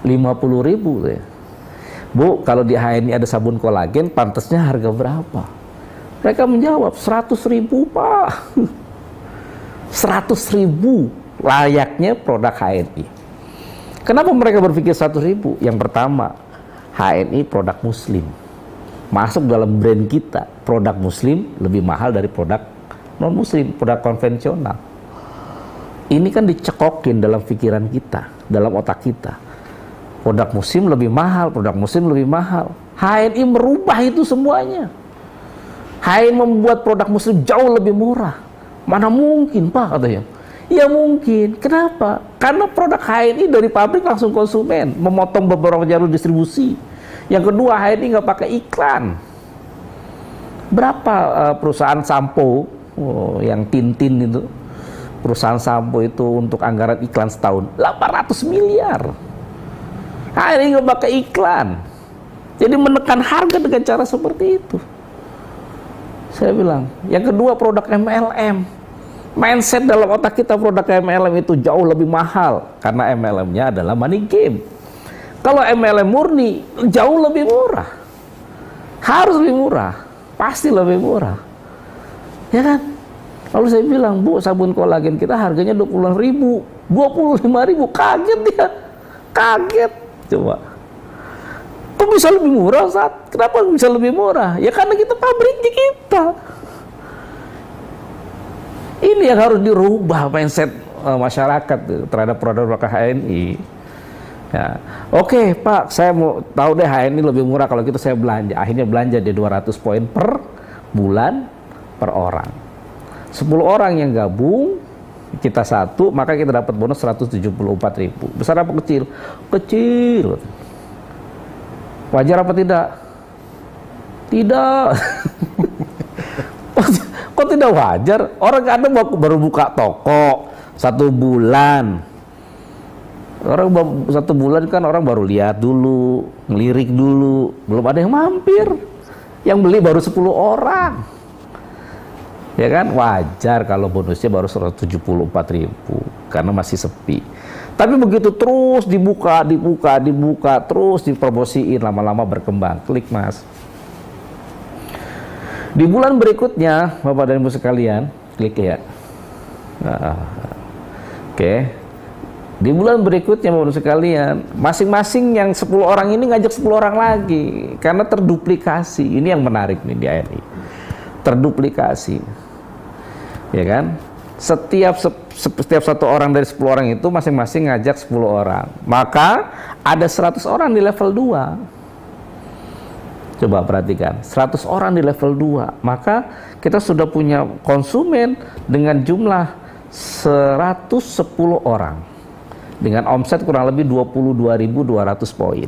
Speaker 2: 50.000 ya. Bu, kalau di HNI ada sabun kolagen, pantasnya harga berapa? Mereka menjawab 100.000 Pak. 100.000 layaknya produk HNI. Kenapa mereka berpikir 100.000? Yang pertama, HNI produk muslim. Masuk dalam brand kita, produk muslim lebih mahal dari produk non muslim, produk konvensional. Ini kan dicekokin dalam pikiran kita, dalam otak kita. Produk muslim lebih mahal, produk muslim lebih mahal. HNI merubah itu semuanya. HNI membuat produk muslim jauh lebih murah. Mana mungkin Pak katanya. Ya mungkin. Kenapa? Karena produk HNI dari pabrik langsung konsumen, memotong beberapa jalur distribusi. Yang kedua, HNI nggak pakai iklan. Berapa perusahaan sampo yang Tintin itu, perusahaan sampo itu untuk anggaran iklan setahun 800 miliar. HNI nggak pakai iklan. Jadi menekan harga dengan cara seperti itu. Saya bilang. Yang kedua, produk MLM. Mindset dalam otak kita produk MLM itu jauh lebih mahal karena MLM-nya adalah money game. Kalau MLM murni jauh lebih murah, harus lebih murah, pasti lebih murah, ya kan? Lalu saya bilang, Bu, sabun kolagen kita harganya 25.000, 25.000, kaget dia, kaget, coba. Kok bisa lebih murah, Ustaz? Kenapa bisa lebih murah? Ya karena kita pabriknya kita. Ini yang harus dirubah mindset masyarakat terhadap produk-produk HNI. Ya. Oke, Pak, saya mau tahu deh HNI lebih murah kalau gitu saya belanja. Akhirnya belanja di 200 poin per bulan per orang. 10 orang yang gabung, kita satu, maka kita dapat bonus 174.000. Besar apa kecil? Kecil. Wajar apa tidak? Tidak. Kok tidak wajar? Orang ada baru buka toko 1 bulan. Orang 1 bulan kan orang baru lihat dulu, ngelirik dulu, belum ada yang mampir. Yang beli baru 10 orang. Ya kan? Wajar kalau bonusnya baru 174.000 karena masih sepi. Tapi begitu terus dibuka, terus dipromosiin, lama-lama berkembang. Klik, Mas. Di bulan berikutnya, Bapak dan Ibu sekalian, klik ya. Oke. Di bulan berikutnya, Bapak sekalian, masing-masing yang 10 orang ini ngajak 10 orang lagi. Karena terduplikasi. Ini yang menarik nih di ANI. Terduplikasi. Ya kan? Setiap 1 orang dari 10 orang itu masing-masing ngajak 10 orang. Maka ada 100 orang di level 2. Coba perhatikan, 100 orang di level 2, maka kita sudah punya konsumen dengan jumlah 110 orang dengan omset kurang lebih 22.200 poin.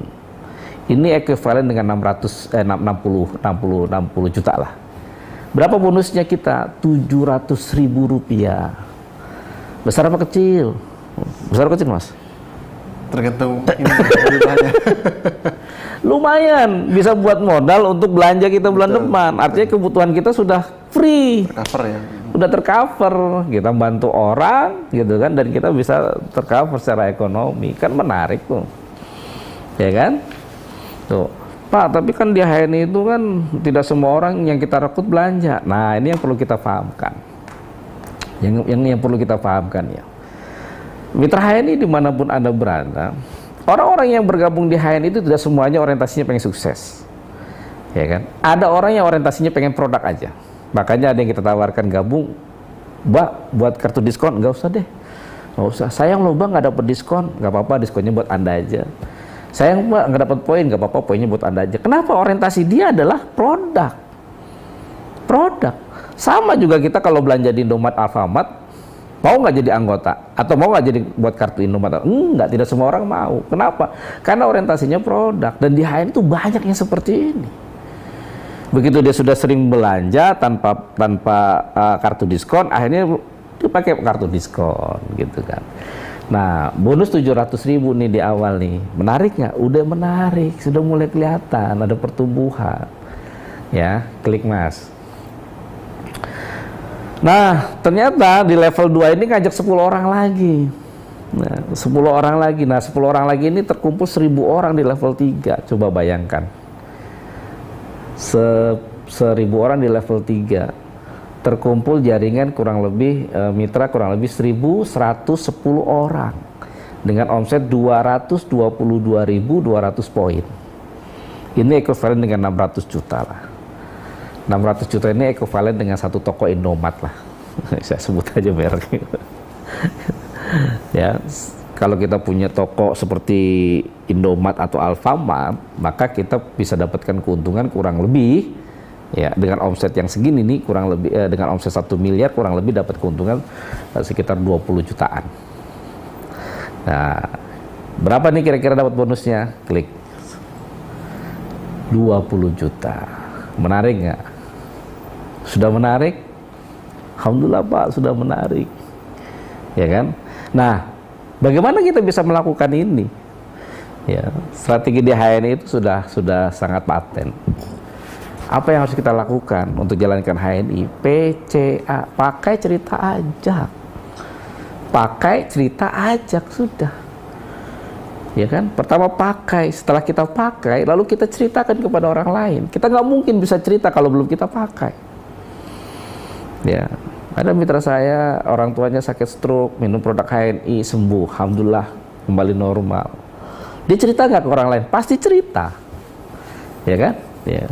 Speaker 2: Ini ekuivalen dengan 60 juta lah. Berapa bonusnya kita? 700.000 rupiah. Besar apa kecil? Besar apa kecil, Mas?
Speaker 1: Tergantung ini beritanya.
Speaker 2: Lumayan bisa buat modal untuk belanja kita bulan depan. Artinya kebutuhan kita sudah free,
Speaker 1: Tercover ya.
Speaker 2: udah tercover. Kita bantu orang gitu kan, dan kita bisa tercover secara ekonomi. Kan menarik tuh, ya kan? Tuh, Pak, tapi kan di HNI itu kan tidak semua orang yang kita rekrut belanja. Nah, ini yang perlu kita pahamkan. Yang perlu kita pahamkan ya. Mitra HNI dimanapun Anda berada, orang-orang yang bergabung di HNI itu tidak semuanya orientasinya pengen sukses, ya kan? Ada orang yang orientasinya pengen produk aja. Makanya ada yang kita tawarkan gabung, Mbak, buat kartu diskon. Nggak usah deh, nggak usah. Sayang loh Bang, nggak dapat diskon. Nggak apa-apa, diskonnya buat Anda aja. Sayang Mbak, nggak dapat poin. Nggak apa-apa, poinnya buat Anda aja. Kenapa? Orientasi dia adalah produk. Sama juga kita kalau belanja di Indomaret, Alfamart, mau nggak jadi anggota atau mau nggak jadi buat kartu Indomaret? Enggak, tidak semua orang mau. Kenapa? Karena orientasinya produk, dan di HNI itu banyak yang seperti ini. Begitu dia sudah sering belanja tanpa kartu diskon, akhirnya dia pakai kartu diskon gitu kan. Nah, bonus 700.000 nih di awal nih, menarik nggak? Udah menarik, sudah mulai kelihatan ada pertumbuhan. Ya, klik Mas. Nah, ternyata di level 2 ini ngajak 10 orang lagi. Nah, 10 orang lagi. Nah, 10 orang lagi ini terkumpul 1.000 orang di level 3. Coba bayangkan. 1.000 orang di level 3. Terkumpul jaringan kurang lebih, mitra kurang lebih 1.110 orang. Dengan omset 222.200 poin. Ini ekuivalen dengan 600 juta lah. 600 juta ini ekuivalen dengan 1 toko Indomaret lah. Saya sebut aja merek. Ya, kalau kita punya toko seperti Indomaret atau Alfamart, maka kita bisa dapatkan keuntungan kurang lebih Ya, dengan omset yang segini nih kurang lebih dengan omset 1 miliar kurang lebih dapat keuntungan sekitar 20 jutaan. Nah, berapa nih kira-kira dapat bonusnya? Klik. 20 juta. Menarik nggak? Sudah menarik? Alhamdulillah Pak, sudah menarik. Ya kan? Nah, bagaimana kita bisa melakukan ini? Ya, strategi di HNI itu sudah sangat paten. Apa yang harus kita lakukan untuk jalankan HNI? PCA, pakai cerita ajak. Pakai cerita ajak sudah. Ya kan? Pertama pakai, setelah kita pakai, lalu kita ceritakan kepada orang lain. Kita nggak mungkin bisa cerita kalau belum kita pakai. Ya, ada mitra saya, orang tuanya sakit stroke, minum produk HNI, sembuh, alhamdulillah, kembali normal. Dia cerita nggak ke orang lain? Pasti cerita. Ya kan? Ya.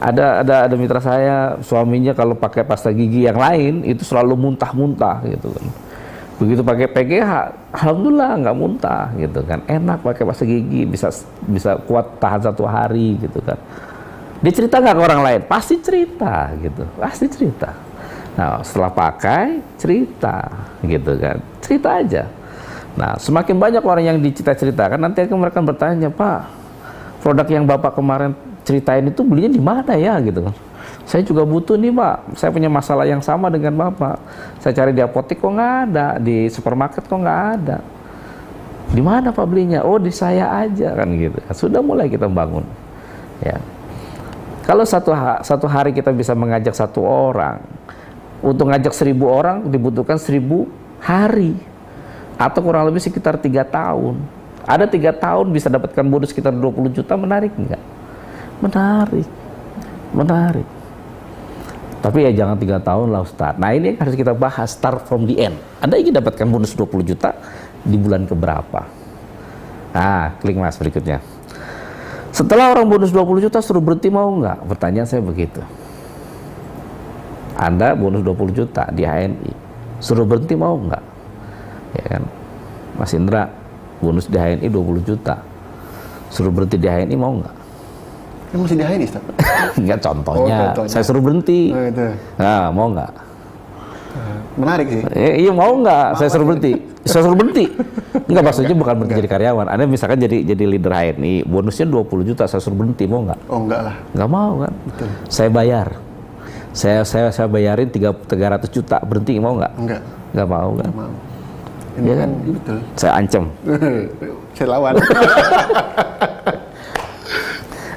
Speaker 2: Ada mitra saya, suaminya kalau pakai pasta gigi yang lain itu selalu muntah-muntah gitu kan. Begitu pakai PGH, alhamdulillah nggak muntah gitu kan. Enak pakai pasta gigi, bisa kuat tahan 1 hari gitu kan. Dia cerita nggak ke orang lain? Pasti cerita gitu, pasti cerita. Nah, setelah pakai cerita gitu kan, cerita aja. Nah, semakin banyak orang yang diceritakan, nanti mereka bertanya, Pak, produk yang Bapak kemarin ceritain itu belinya di mana ya gitu kan. Saya juga butuh nih Pak, saya punya masalah yang sama dengan Bapak. Saya cari di apotek kok nggak ada, di supermarket kok nggak ada. Di mana Pak belinya? Oh di saya aja kan gitu. Sudah mulai kita bangun. Ya. Kalau satu hari kita bisa mengajak 1 orang, untuk ngajak 1000 orang dibutuhkan 1000 hari atau kurang lebih sekitar 3 tahun. Ada 3 tahun bisa dapatkan bonus sekitar 20 juta, menarik nggak? Menarik, menarik. Tapi ya jangan 3 tahun lah Ustaz. Nah ini harus kita bahas, start from the end. Anda ingin dapatkan bonus 20 juta di bulan keberapa? Nah, klik Mas berikutnya. Setelah orang bonus 20 juta suruh berhenti mau nggak? Pertanyaan saya begitu. Anda bonus 20 juta di HNI, suruh berhenti mau nggak? Ya kan? Mas Indra, bonus di HNI 20 juta. Suruh berhenti di HNI mau nggak?
Speaker 1: Masih di HNI, Ustaz?
Speaker 2: Enggak, contohnya. Saya suruh berhenti.
Speaker 1: Oh, itu.
Speaker 2: Nah, mau nggak?
Speaker 1: Menarik sih.
Speaker 2: Iya, mau nggak? Saya suruh berhenti. Saya suruh berhenti. Enggak, maksudnya bukan berhenti jadi karyawan. Anda misalkan jadi leader HNI, bonusnya 20 juta, saya suruh berhenti, mau nggak?
Speaker 1: Oh, enggak lah.
Speaker 2: Nggak mau kan?
Speaker 1: Betul.
Speaker 2: Saya bayar. Saya bayarin 300 juta, berhenti mau nggak?
Speaker 1: Enggak.
Speaker 2: Nggak mau kan?
Speaker 1: Enggak mau. Ini
Speaker 2: Iya
Speaker 1: kan,
Speaker 2: kan?
Speaker 1: betul.
Speaker 2: Saya ancam.
Speaker 1: Saya lawan.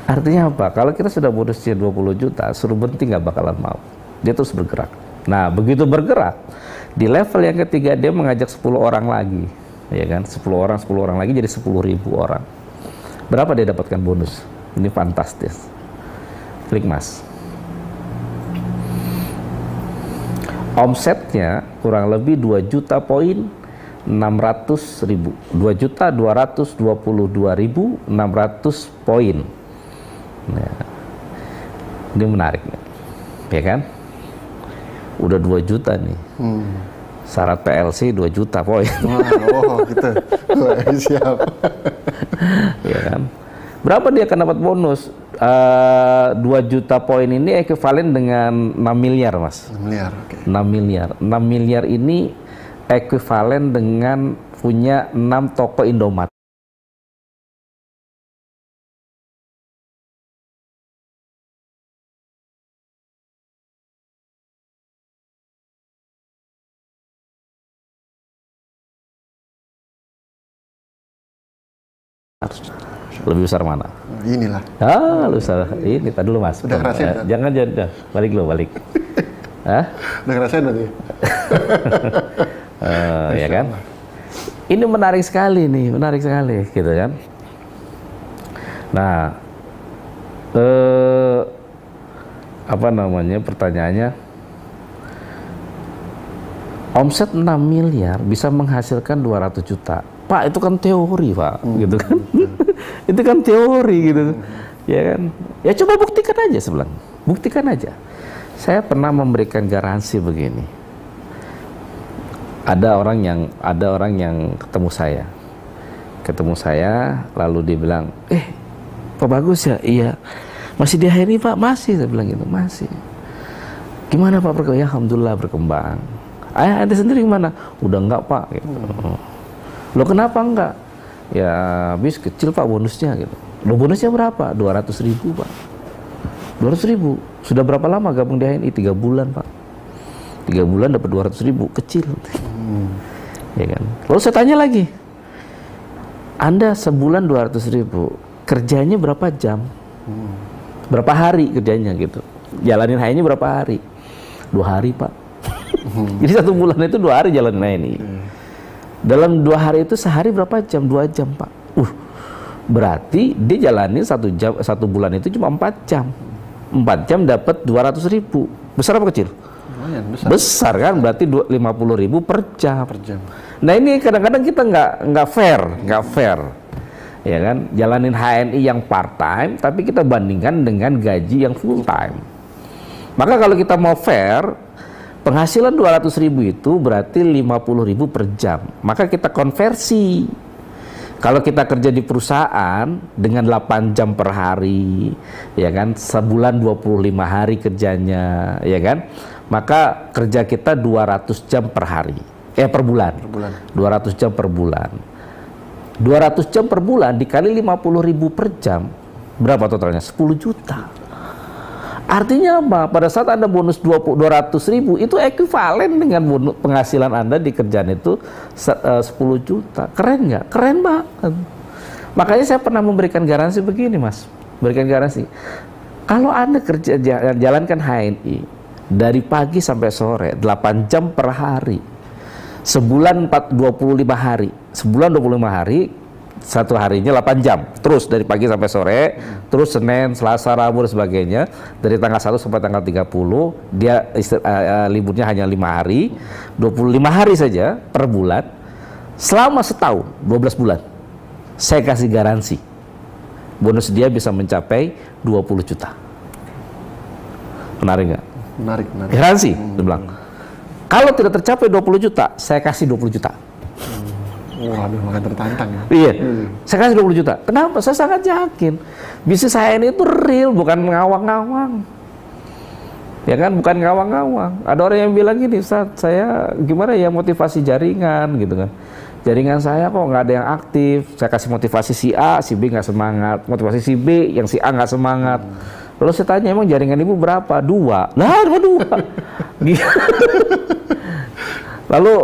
Speaker 2: Artinya apa? Kalau kita sudah bonusnya 20 juta, suruh berhenti nggak bakalan mau. Dia terus bergerak. Nah, begitu bergerak, di level yang ketiga dia mengajak 10 orang lagi. Ya kan? 10 orang lagi jadi 10.000 orang. Berapa dia dapatkan bonus? Ini fantastis. Klik Mas. Omsetnya kurang lebih 2 juta poin 600.000. 2.222.600 poin. Nah, ini menarik, ya kan? Udah 2 juta nih. Syarat PLC 2 juta poin.
Speaker 1: Oh, gitu. Siap.
Speaker 2: Ya kan? Berapa dia akan dapat bonus? 2 juta poin ini ekuivalen dengan 6 miliar, Mas.
Speaker 1: 6 miliar, oke.
Speaker 2: 6 miliar. 6 miliar ini ekuivalen dengan punya 6 toko Indomaret. Lebih besar mana?
Speaker 1: Inilah.
Speaker 2: Lebih besar. Ini tadi dulu Mas.
Speaker 1: Udah ngerasain,
Speaker 2: jangan. Balik dulu, balik. Hah?
Speaker 1: Udah ngerasain berarti?
Speaker 2: Ya kan? Ini menarik sekali nih, menarik sekali, gitu kan? Nah, apa namanya? Pertanyaannya, omset 6 miliar bisa menghasilkan 200 juta. Pak, itu kan teori, Pak, gitu kan? Itu kan teori, gitu, ya kan? Ya coba buktikan aja sebelah, buktikan aja. Saya pernah memberikan garansi begini. Ada orang yang ketemu saya, lalu dia bilang, Pak Bagus ya, iya. Masih di HNI Pak? Masih, saya bilang gitu, masih. Gimana Pak perkembangan? Ya alhamdulillah berkembang. Ayah Anda sendiri gimana? Udah enggak Pak gitu. Loh kenapa enggak? Ya habis kecil Pak bonusnya gitu. Loh bonusnya berapa? 200.000 Pak. 200.000. Sudah berapa lama gabung di HNI? 3 bulan Pak. 3 bulan dapat 200.000, kecil. Ya kan? Lalu saya tanya lagi, Anda sebulan 200.000, kerjanya berapa jam? Berapa hari kerjanya gitu? Jalanin HNI berapa hari? 2 hari Pak. Jadi 1 bulan itu 2 hari jalanin HNI. Dalam 2 hari itu sehari berapa jam? 2 jam Pak. Berarti dia jalanin 1 jam, 1 bulan itu cuma 4 jam. 4 jam dapat 200.000. Besar apa kecil?
Speaker 1: Lumayan besar.
Speaker 2: Besar kan? Berarti 50.000 per jam. Nah ini kadang-kadang kita nggak fair, ya kan? Jalanin HNI yang part time, tapi kita bandingkan dengan gaji yang full time. Maka kalau kita mau fair, penghasilan 200.000 itu berarti 50.000 per jam. Maka kita konversi. Kalau kita kerja di perusahaan dengan 8 jam per hari, ya kan, sebulan 25 hari kerjanya, ya kan, maka kerja kita 200 jam per hari, per bulan. 200 jam per bulan. 200 jam per bulan dikali 50.000 per jam, berapa totalnya? 10 juta. Artinya apa? Pada saat Anda bonus 200.000 itu ekuivalen dengan bonus penghasilan Anda di kerjaan itu 10 juta. Keren nggak? Keren banget. Makanya saya pernah memberikan garansi begini Mas. Berikan garansi. Kalau Anda kerja jalankan HNI dari pagi sampai sore 8 jam per hari. Sebulan 25 hari. Sebulan 25 hari. 1 harinya 8 jam, terus dari pagi sampai sore, terus Senin, Selasa, Rabu dan sebagainya, dari tanggal 1 sampai tanggal 30, dia liburnya hanya 5 hari, 25 hari saja per bulan, selama setahun, 12 bulan, saya kasih garansi, bonus dia bisa mencapai 20 juta. Menarik nggak?
Speaker 1: Menarik.
Speaker 2: Garansi, dia bilang. Kalau tidak tercapai 20 juta, saya kasih 20 juta.
Speaker 1: Waduh, makan tertantang ya.
Speaker 2: Iya, saya kasih 20 juta. Kenapa? Saya sangat yakin bisnis saya ini itu real, bukan ngawang-ngawang. Ya kan, bukan ngawang-ngawang. Ada orang yang bilang gini, saya gimana ya motivasi jaringan gitu kan. Jaringan saya kok nggak ada yang aktif. Saya kasih motivasi si A, si B nggak semangat. Motivasi si B, yang si A nggak semangat. Lalu saya tanya, emang jaringan ibu berapa? 2. Nah, 2. Lalu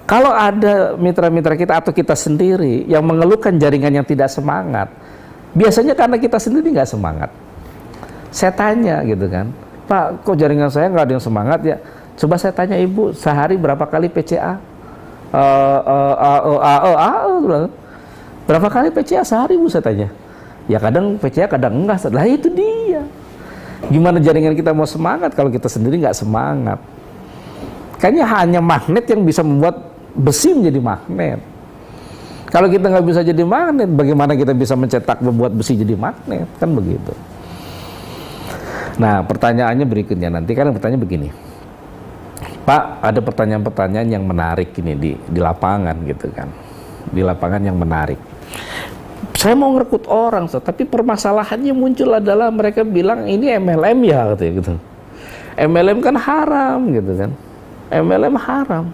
Speaker 2: kalau ada mitra-mitra kita atau kita sendiri yang mengeluhkan jaringan yang tidak semangat, biasanya karena kita sendiri nggak semangat. Saya tanya gitu kan, Pak, kok jaringan saya nggak ada yang semangat ya? Coba saya tanya ibu, sehari berapa kali PCA? Berapa kali PCA sehari bu, saya tanya. Ya kadang PCA, kadang enggak. Setelah itu dia. Gimana jaringan kita mau semangat kalau kita sendiri nggak semangat? Kayaknya hanya magnet yang bisa membuat besi menjadi magnet. Kalau kita nggak bisa jadi magnet, bagaimana kita bisa mencetak membuat besi jadi magnet? Kan begitu. Nah, pertanyaannya berikutnya nanti kan bertanya begini, Pak, ada pertanyaan-pertanyaan yang menarik ini di lapangan gitu kan, di lapangan yang menarik. Saya mau ngerekrut orang, tapi permasalahannya muncul adalah mereka bilang ini MLM ya gitu. MLM kan haram gitu kan. MLM haram.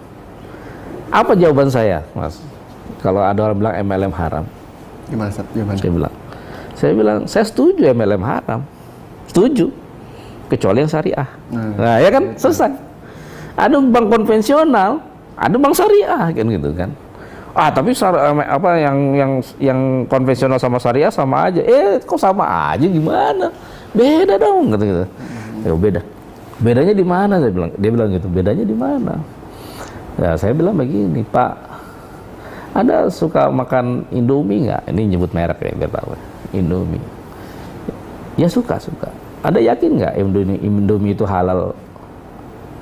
Speaker 2: Apa jawaban saya, Mas? Kalau ada orang bilang MLM haram.
Speaker 1: Gimana?
Speaker 2: Saya bilang, saya setuju MLM haram. Setuju. Kecuali yang syariah. Nah, ya kan? Selesai. Ada bank konvensional, ada bank syariah kan gitu kan. Tapi apa yang konvensional sama syariah sama aja. Kok sama aja gimana? Beda dong gitu. Ya beda. Bedanya di mana? Dia bilang gitu. Bedanya di mana? Ya saya bilang begini, Pak. Ada suka makan Indomie nggak? Ini nyebut merek ya biar tahu. Indomie. Ya suka. Ada yakin nggak Indomie itu halal?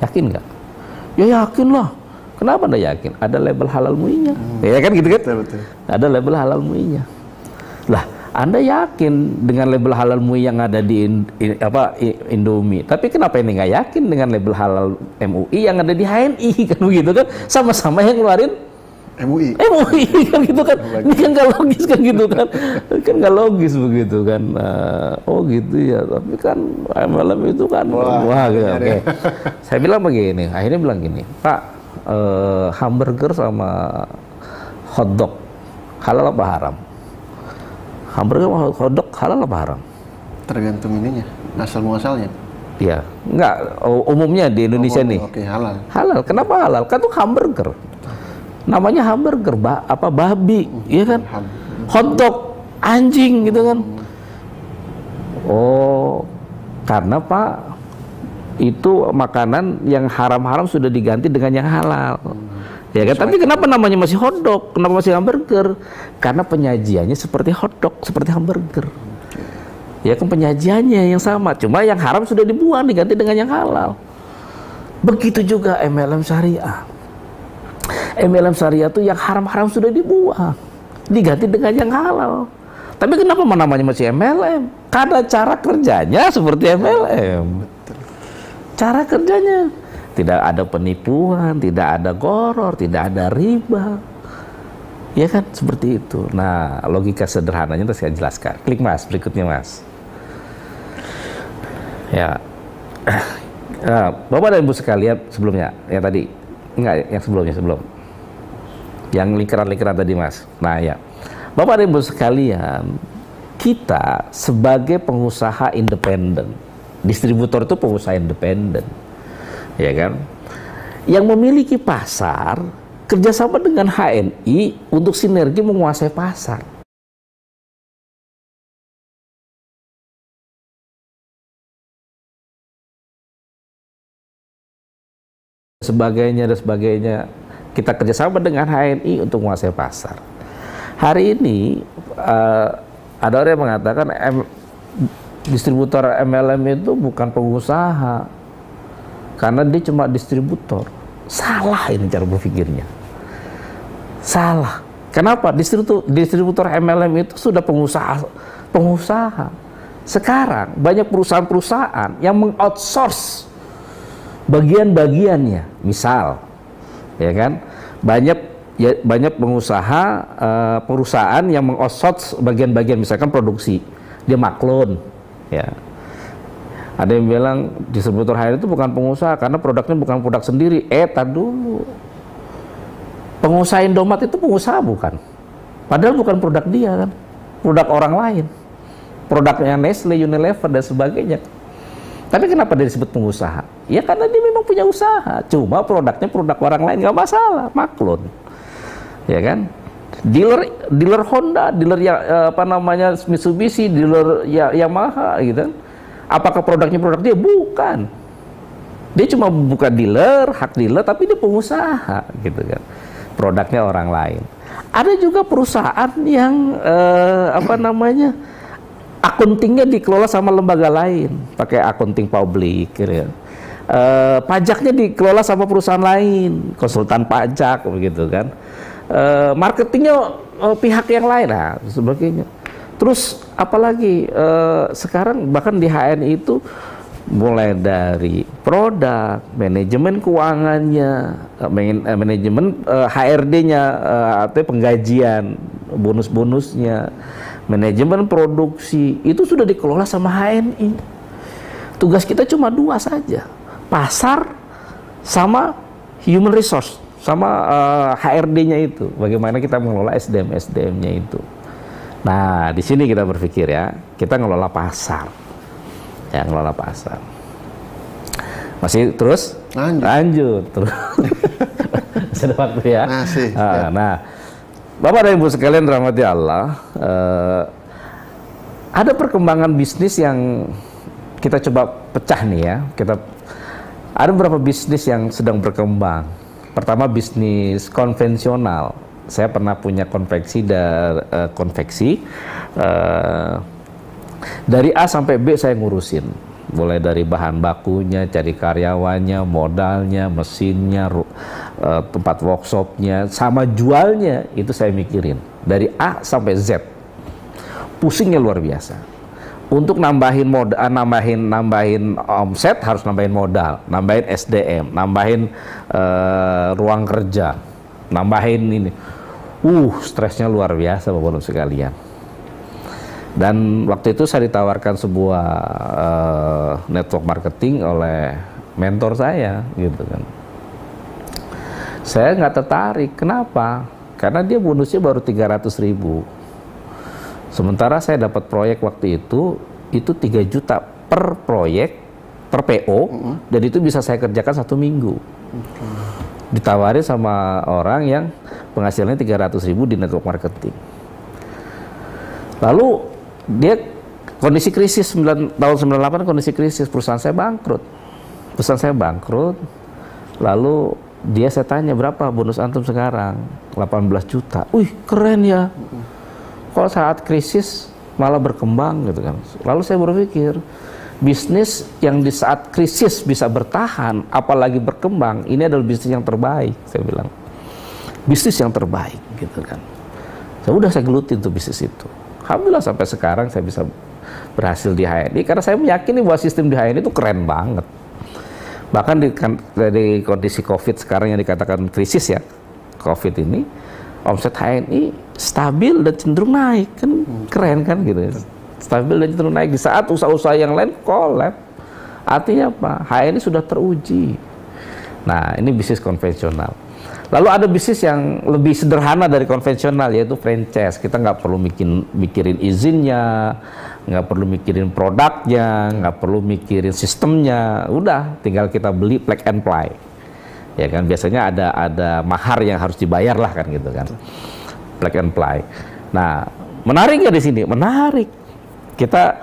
Speaker 2: Yakin nggak? Ya yakin lah. Kenapa Anda yakin? Ada label halal MUI-nya. Ya kan gitu kan? Betul. Ada label halal MUI-nya. Lah, Anda yakin dengan label halal MUI yang ada di Indomie, tapi kenapa ini nggak yakin dengan label halal MUI yang ada di HNI kan begitu kan? Sama-sama yang ngeluarin MUI kan gitu kan. Ini kan nggak logis kan gitu kan. Kan nggak logis begitu kan. Oh gitu ya. Tapi kan MLM itu kan wah gitu. Oke. Saya bilang begini. Akhirnya bilang gini, Pak, hamburger sama hotdog halal apa haram? Hamburger sama hotdog halal apa haram?
Speaker 1: Tergantung ininya, asal muasalnya.
Speaker 2: Iya, enggak, umumnya di Indonesia nih.
Speaker 1: Oke, halal.
Speaker 2: Halal. Kenapa halal? Kan itu hamburger. Namanya hamburger, babi, iya kan? Hotdog, anjing gitu kan. Oh, karena Pak, itu makanan yang haram-haram sudah diganti dengan yang halal. Ya kan? Tapi kenapa namanya masih hotdog? Kenapa masih hamburger? Karena penyajiannya seperti hotdog, seperti hamburger. Ya kan penyajiannya yang sama, cuma yang haram sudah dibuang diganti dengan yang halal. Begitu juga MLM syariah. MLM syariah itu yang haram-haram sudah dibuang, diganti dengan yang halal. Tapi kenapa namanya masih MLM? Karena cara kerjanya seperti MLM. Cara kerjanya tidak ada penipuan, tidak ada goror, tidak ada riba. Ya kan seperti itu. Nah, logika sederhananya itu saya jelaskan. Klik Mas, berikutnya Mas. Ya. Bapak dan Ibu sekalian sebelumnya, yang tadi enggak, yang sebelumnya yang lingkaran-lingkaran tadi Mas. Nah ya, Bapak dan Ibu sekalian, kita sebagai pengusaha independen, distributor itu pengusaha independen, ya kan, yang memiliki pasar, kerjasama dengan HNI untuk sinergi menguasai pasar. Sebagainya dan sebagainya, kita kerjasama dengan HNI untuk menguasai pasar. Hari ini ada orang yang mengatakan distributor MLM itu bukan pengusaha karena dia cuma distributor. Salah ini cara berpikirnya. Salah. Kenapa? Distributor MLM itu sudah pengusaha. Sekarang banyak perusahaan-perusahaan yang mengoutsource bagian-bagiannya. Misal, ya kan, banyak pengusaha perusahaan yang mengoutsource bagian-bagian, misalkan produksi, dia maklun, ya. Ada yang bilang distributor HNI itu bukan pengusaha karena produknya bukan produk sendiri. Tar dulu, pengusaha Indomaret itu pengusaha bukan? Padahal bukan produk dia kan, produk orang lain, produknya Nestle, Unilever dan sebagainya. Tapi kenapa dia disebut pengusaha? Ya karena dia memang punya usaha. Cuma produknya produk orang lain, nggak masalah, maklun. Ya kan? Dealer Honda, dealer Mitsubishi, dealer Yamaha, gitu kan? Apakah produknya produk dia? Bukan. Dia cuma buka dealer, hak dealer, tapi dia pengusaha, gitu kan? Produknya orang lain. Ada juga perusahaan yang akuntingnya dikelola sama lembaga lain, pakai akunting publik, gitu ya. Pajaknya dikelola sama perusahaan lain, konsultan pajak, begitu kan. Marketingnya pihak yang lain, nah, sebagainya. Terus apalagi sekarang bahkan di HNI itu mulai dari produk, manajemen keuangannya, manajemen HRD-nya, atau penggajian, bonus-bonusnya, manajemen produksi, itu sudah dikelola sama HNI. Tugas kita cuma dua saja, pasar sama human resource, sama HRD-nya itu, bagaimana kita mengelola SDM-nya itu. Nah, di sini kita berpikir ya, kita ngelola pasar. Ya, ngelola pasar. Masih terus? Lanjut terus. Masih ada waktu ya?
Speaker 1: Masih.
Speaker 2: Nah, Bapak dan Ibu sekalian rahmati Allah, ada perkembangan bisnis yang kita coba pecah nih ya. Ada beberapa bisnis yang sedang berkembang. Pertama, bisnis konvensional. Saya pernah punya konveksi dari A sampai B saya ngurusin, mulai dari bahan bakunya, cari karyawannya, modalnya, mesinnya, tempat workshopnya, sama jualnya, itu saya mikirin dari A sampai Z. Pusingnya luar biasa. Untuk nambahin omset harus nambahin modal, nambahin SDM, nambahin ruang kerja, nambahin ini. Stresnya luar biasa Bapak-Ibu sekalian. Dan waktu itu saya ditawarkan sebuah network marketing oleh mentor saya, gitu kan. Saya nggak tertarik. Kenapa? Karena dia bonusnya baru 300.000. Sementara saya dapat proyek waktu itu 3 juta per proyek, per PO, dan itu bisa saya kerjakan 1 minggu. Ditawarin sama orang yang penghasilannya 300.000 di network marketing. Lalu dia kondisi krisis tahun 98, kondisi krisis, perusahaan saya bangkrut. Lalu saya tanya, berapa bonus antum sekarang? 18 juta. Keren ya. Kok saat krisis malah berkembang gitu kan. Lalu saya berpikir, bisnis yang di saat krisis bisa bertahan, apalagi berkembang, ini adalah bisnis yang terbaik, saya bilang. Bisnis yang terbaik gitu kan. Saya gelutin tuh bisnis itu. Alhamdulillah sampai sekarang saya bisa berhasil di HNI karena saya meyakini bahwa sistem di HNI itu keren banget. Bahkan di kondisi COVID sekarang yang dikatakan krisis ya, COVID ini, omset HNI stabil dan cenderung naik, kan keren kan gitu ya. Stabil dan cenderung naik di saat usaha-usaha yang lain collab. Artinya apa? HNI sudah teruji. Nah, ini bisnis konvensional. Lalu ada bisnis yang lebih sederhana dari konvensional, yaitu franchise. Kita nggak perlu mikirin izinnya, nggak perlu mikirin produknya, nggak perlu mikirin sistemnya. Udah, tinggal kita beli plug and play. Ya kan, biasanya ada mahar yang harus dibayar lah kan gitu kan. Plug and play. Nah, menarik ya di sini? Menarik. Kita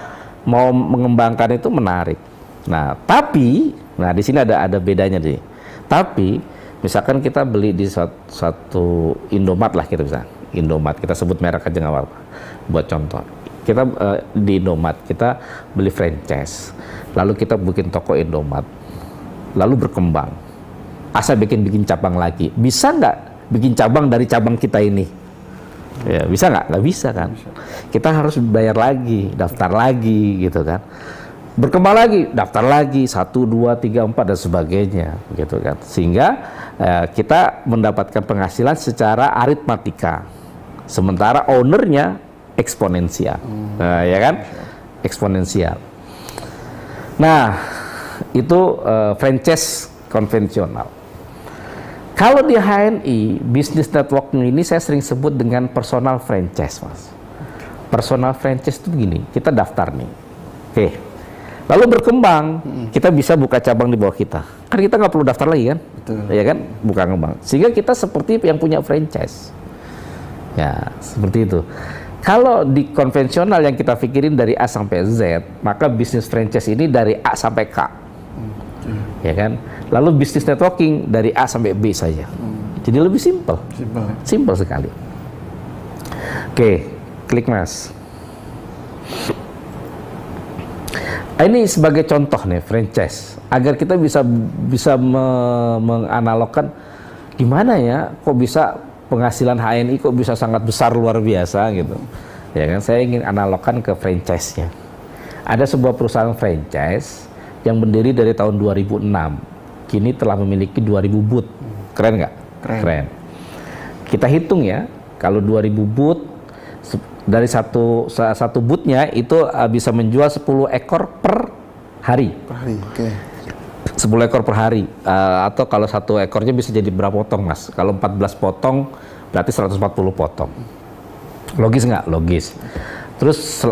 Speaker 2: mau mengembangkan itu menarik. Nah, tapi, di sini ada bedanya nih. Tapi misalkan kita beli di satu Indomaret lah, kita bisa Indomaret, kita sebut merek aja nggak apa-apa buat contoh. Kita di Indomaret kita beli franchise, lalu kita bikin toko Indomaret, lalu berkembang, asal bikin cabang lagi. Bisa nggak bikin cabang dari cabang kita ini? Ya, bisa nggak? Nggak bisa kan? Kita harus bayar lagi, daftar lagi gitu kan. Berkembang lagi, daftar lagi 1, 2, 3, 4 dan sebagainya gitu kan. Sehingga kita mendapatkan penghasilan secara aritmatika. Sementara ownernya eksponensial. Ya kan? Eksponensial. Nah, itu franchise konvensional. Kalau di HNI, bisnis networking ini saya sering sebut dengan personal franchise, Mas. Personal franchise itu begini, kita daftar nih. Oke. Lalu berkembang, kita bisa buka cabang di bawah kita. Kan kita nggak perlu daftar lagi kan? Betul. Ya kan? Buka cabang. Sehingga kita seperti yang punya franchise. Ya, seperti itu. Kalau di konvensional yang kita pikirin dari A sampai Z, maka bisnis franchise ini dari A sampai K. Ya kan? Lalu bisnis networking dari A sampai B saja. Jadi lebih simpel. Simpel sekali. Oke, klik Mas. Ini sebagai contoh nih franchise, agar kita bisa menganalogkan gimana ya, kok bisa penghasilan HNI kok bisa sangat besar luar biasa gitu. Ya kan, saya ingin analogkan ke franchise-nya. Ada sebuah perusahaan franchise yang berdiri dari tahun 2006, kini telah memiliki 2000 booth. Keren nggak? Keren. Kita hitung ya, kalau 2000 booth dari satu boothnya itu bisa menjual 10 ekor per hari. Per hari, oke. 10 ekor per hari. Atau kalau satu ekornya bisa jadi berapa potong, Mas? Kalau 14 potong, berarti 140 potong. Logis nggak? Logis. Terus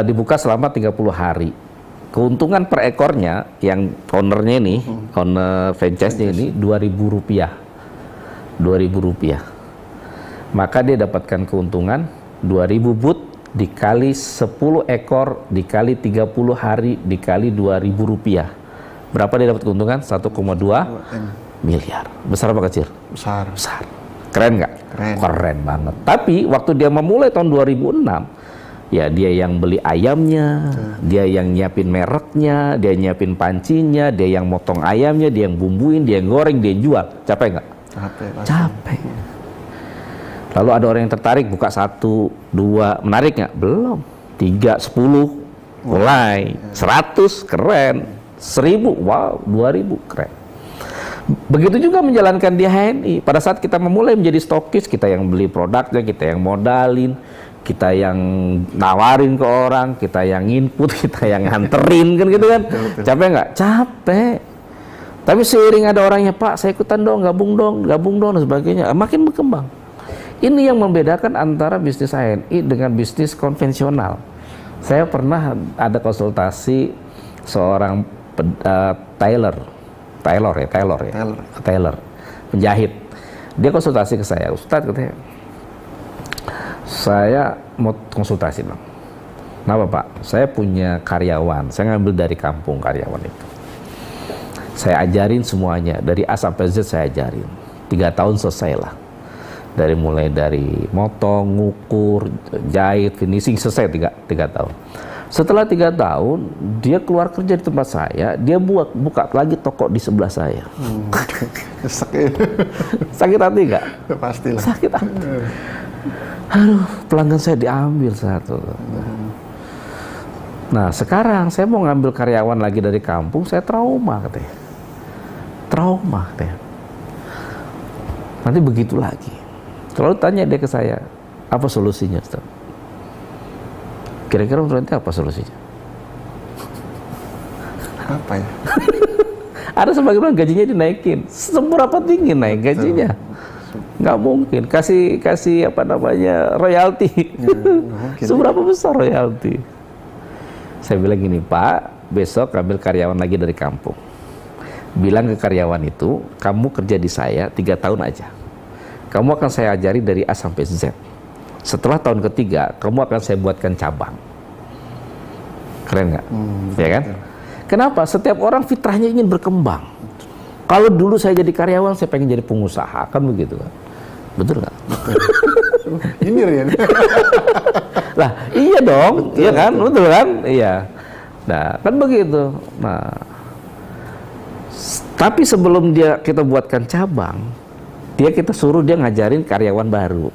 Speaker 2: dibuka selama 30 hari. Keuntungan per ekornya, yang ownernya ini, owner franchise-nya ini, Rp2.000. Rp2.000. Maka dia dapatkan keuntungan 2000 booth dikali 10 ekor dikali 30 hari dikali Rp2.000. Berapa dia dapat keuntungan? 1,2 miliar. Besar apa kecil? Besar. Keren nggak? Keren banget. Tapi waktu dia memulai tahun 2006, ya dia yang beli ayamnya, dia yang nyiapin mereknya, dia nyiapin pancinya, dia yang motong ayamnya, dia yang bumbuin, dia yang goreng, dia yang jual. Capek nggak? Capek. Lalu ada orang yang tertarik, buka 1, 2, menarik nggak? Belum. 3, 10, mulai. 100, keren. 1000, wow, 2000, keren. Begitu juga menjalankan di HNI. Pada saat kita memulai menjadi stokis, kita yang beli produknya, kita yang modalin, kita yang nawarin ke orang, kita yang input, kita yang nganterin, kan gitu kan. Capek nggak? Capek. Tapi seiring ada orangnya, Pak, saya ikutan dong, gabung dong, dan sebagainya, makin berkembang. Ini yang membedakan antara bisnis HNI dengan bisnis konvensional. Saya pernah ada konsultasi seorang tailor, penjahit. Dia konsultasi ke saya, Ustadz, katanya, saya mau konsultasi, Bang. Kenapa, Pak? Saya punya karyawan, saya ngambil dari kampung karyawan itu. Saya ajarin semuanya, dari A sampai Z saya ajarin. 3 tahun selesai lah. Mulai dari motong, ngukur, jahit, finishing, selesai 3 tahun. Setelah 3 tahun, dia keluar kerja di tempat saya, dia buka lagi toko di sebelah saya. Sakit hati nggak?
Speaker 1: Pastilah.
Speaker 2: Sakit hati. Aduh, pelanggan saya diambil satu. Nah, sekarang saya mau ngambil karyawan lagi dari kampung, saya trauma katanya. Nanti begitu lagi. Lalu tanya dia ke saya, apa solusinya, Ustaz? Kira-kira menurut apa solusinya?
Speaker 1: Apa ya?
Speaker 2: Ada sebagian orang gajinya dinaikin. Seberapa tinggi naik gajinya? Nggak mungkin. Kasih apa namanya, royalti. Seberapa besar royalti? Saya bilang gini, Pak, besok ambil karyawan lagi dari kampung. Bilang ke karyawan itu, kamu kerja di saya 3 tahun aja. Kamu akan saya ajari dari A sampai Z. Setelah tahun ketiga, kamu akan saya buatkan cabang. Keren nggak? Ya kan? Kenapa? Setiap orang fitrahnya ingin berkembang. Kalau dulu saya jadi karyawan, saya pengen jadi pengusaha, kan begitu kan? Betul nggak?
Speaker 1: Ini ya.
Speaker 2: Lah, iya dong, iya kan? Betul kan? Iya. Nah, kan begitu. Nah, tapi sebelum kita buatkan cabang, kita suruh dia ngajarin karyawan baru.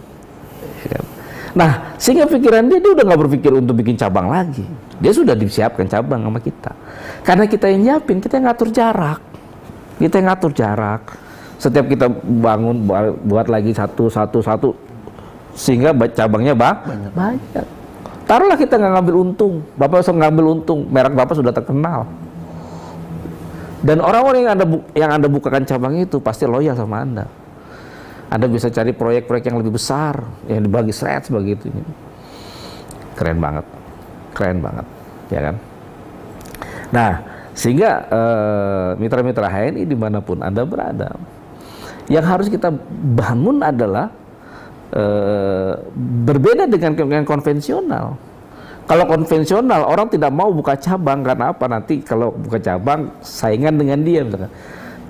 Speaker 2: Nah, sehingga pikiran dia udah nggak berpikir untuk bikin cabang lagi. Dia sudah disiapkan cabang sama kita. Karena kita yang nyiapin, kita yang ngatur jarak. Setiap kita bangun, buat lagi satu, sehingga cabangnya banyak. Taruhlah kita nggak ngambil untung. Bapak usah ngambil untung, merek Bapak sudah terkenal. Dan orang-orang yang Anda bukakan cabang itu pasti loyal sama Anda. Anda bisa cari proyek-proyek yang lebih besar, yang dibagi seret begitu. Keren banget, ya kan? Nah, sehingga mitra-mitra HNI dimanapun Anda berada, yang harus kita bangun adalah berbeda dengan konvensional. Kalau konvensional, orang tidak mau buka cabang karena apa? Nanti kalau buka cabang saingan dengan dia misalkan.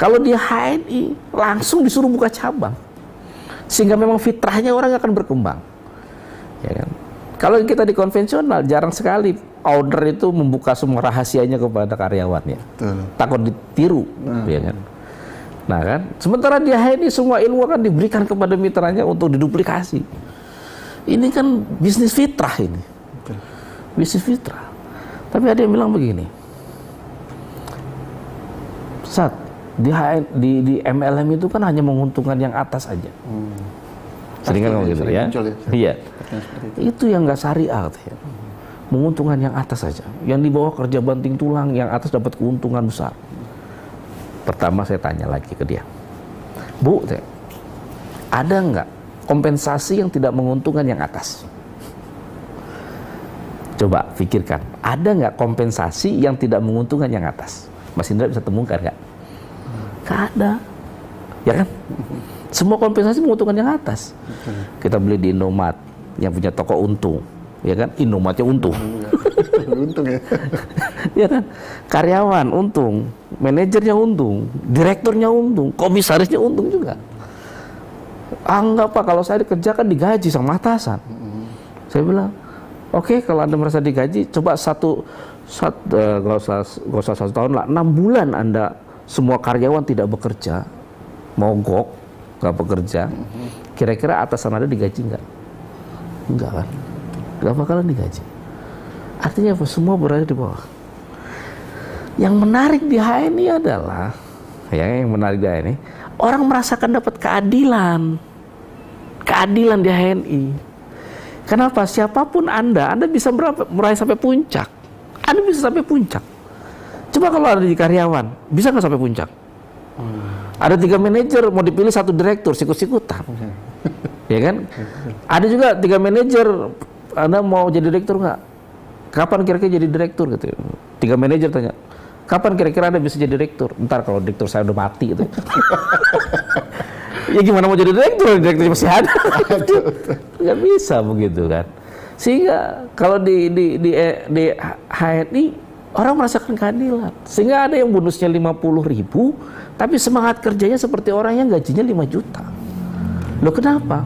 Speaker 2: Kalau dia HNI langsung disuruh buka cabang, sehingga memang fitrahnya orang akan berkembang. Ya kan? Kalau kita di konvensional, jarang sekali owner itu membuka semua rahasianya kepada karyawannya. Takut ditiru, ya kan? Nah kan, sementara di HNI semua ilmu akan diberikan kepada mitranya untuk diduplikasi. Ini kan bisnis fitrah ini. Bisnis fitrah. Tapi ada yang bilang begini, Ustaz, di MLM itu kan hanya menguntungkan yang atas aja. Sering kan ngomong gitu ya? Iya. Itu yang nggak syariat ya. Menguntungkan yang atas saja. Yang di bawah kerja banting tulang, yang atas dapat keuntungan besar. Pertama saya tanya lagi ke dia, Bu, ada nggak kompensasi yang tidak menguntungkan yang atas? Coba pikirkan, ada nggak kompensasi yang tidak menguntungkan yang atas? Mas Indra bisa temukan nggak? Nggak ada, ya kan? Semua kompensasi menguntungkan yang atas. Kita beli di Indomaret, yang punya toko untung, ya kan? Indomaretnya untung.
Speaker 1: Untung ya.
Speaker 2: Ya kan? Karyawan untung, manajernya untung, direkturnya untung, komisarisnya untung juga. Anggap Pak, kalau saya dikerjakan digaji sama atasan. Saya bilang, oke, kalau Anda merasa digaji, coba gak usah 1 tahun lah, 6 bulan Anda semua karyawan tidak bekerja, mogok, gak bekerja, kira-kira atasan Anda digaji nggak? Enggak kan? Gak bakalan digaji. Artinya apa? Semua berada di bawah. Yang menarik di HNI adalah yang menarik dia ini, orang merasakan dapat keadilan di HNI. Kenapa? Siapapun Anda bisa meraih sampai puncak. Anda bisa sampai puncak. Coba kalau ada di karyawan, bisa nggak sampai puncak? Ada 3 manajer, mau dipilih 1 direktur, sikut-sikutan. Ya kan? Ada juga 3 manajer, Anda mau jadi direktur nggak? Kapan kira-kira jadi direktur? Gitu. 3 manajer tanya, kapan kira-kira Anda bisa jadi direktur? Ntar kalau direktur saya udah mati gitu. Ya gimana mau jadi direktur masih ada. Nggak bisa begitu kan. Sehingga kalau di HNI orang merasakan keadilan. Sehingga ada yang bonusnya 50.000, tapi semangat kerjanya seperti orang yang gajinya 5 juta. Loh kenapa?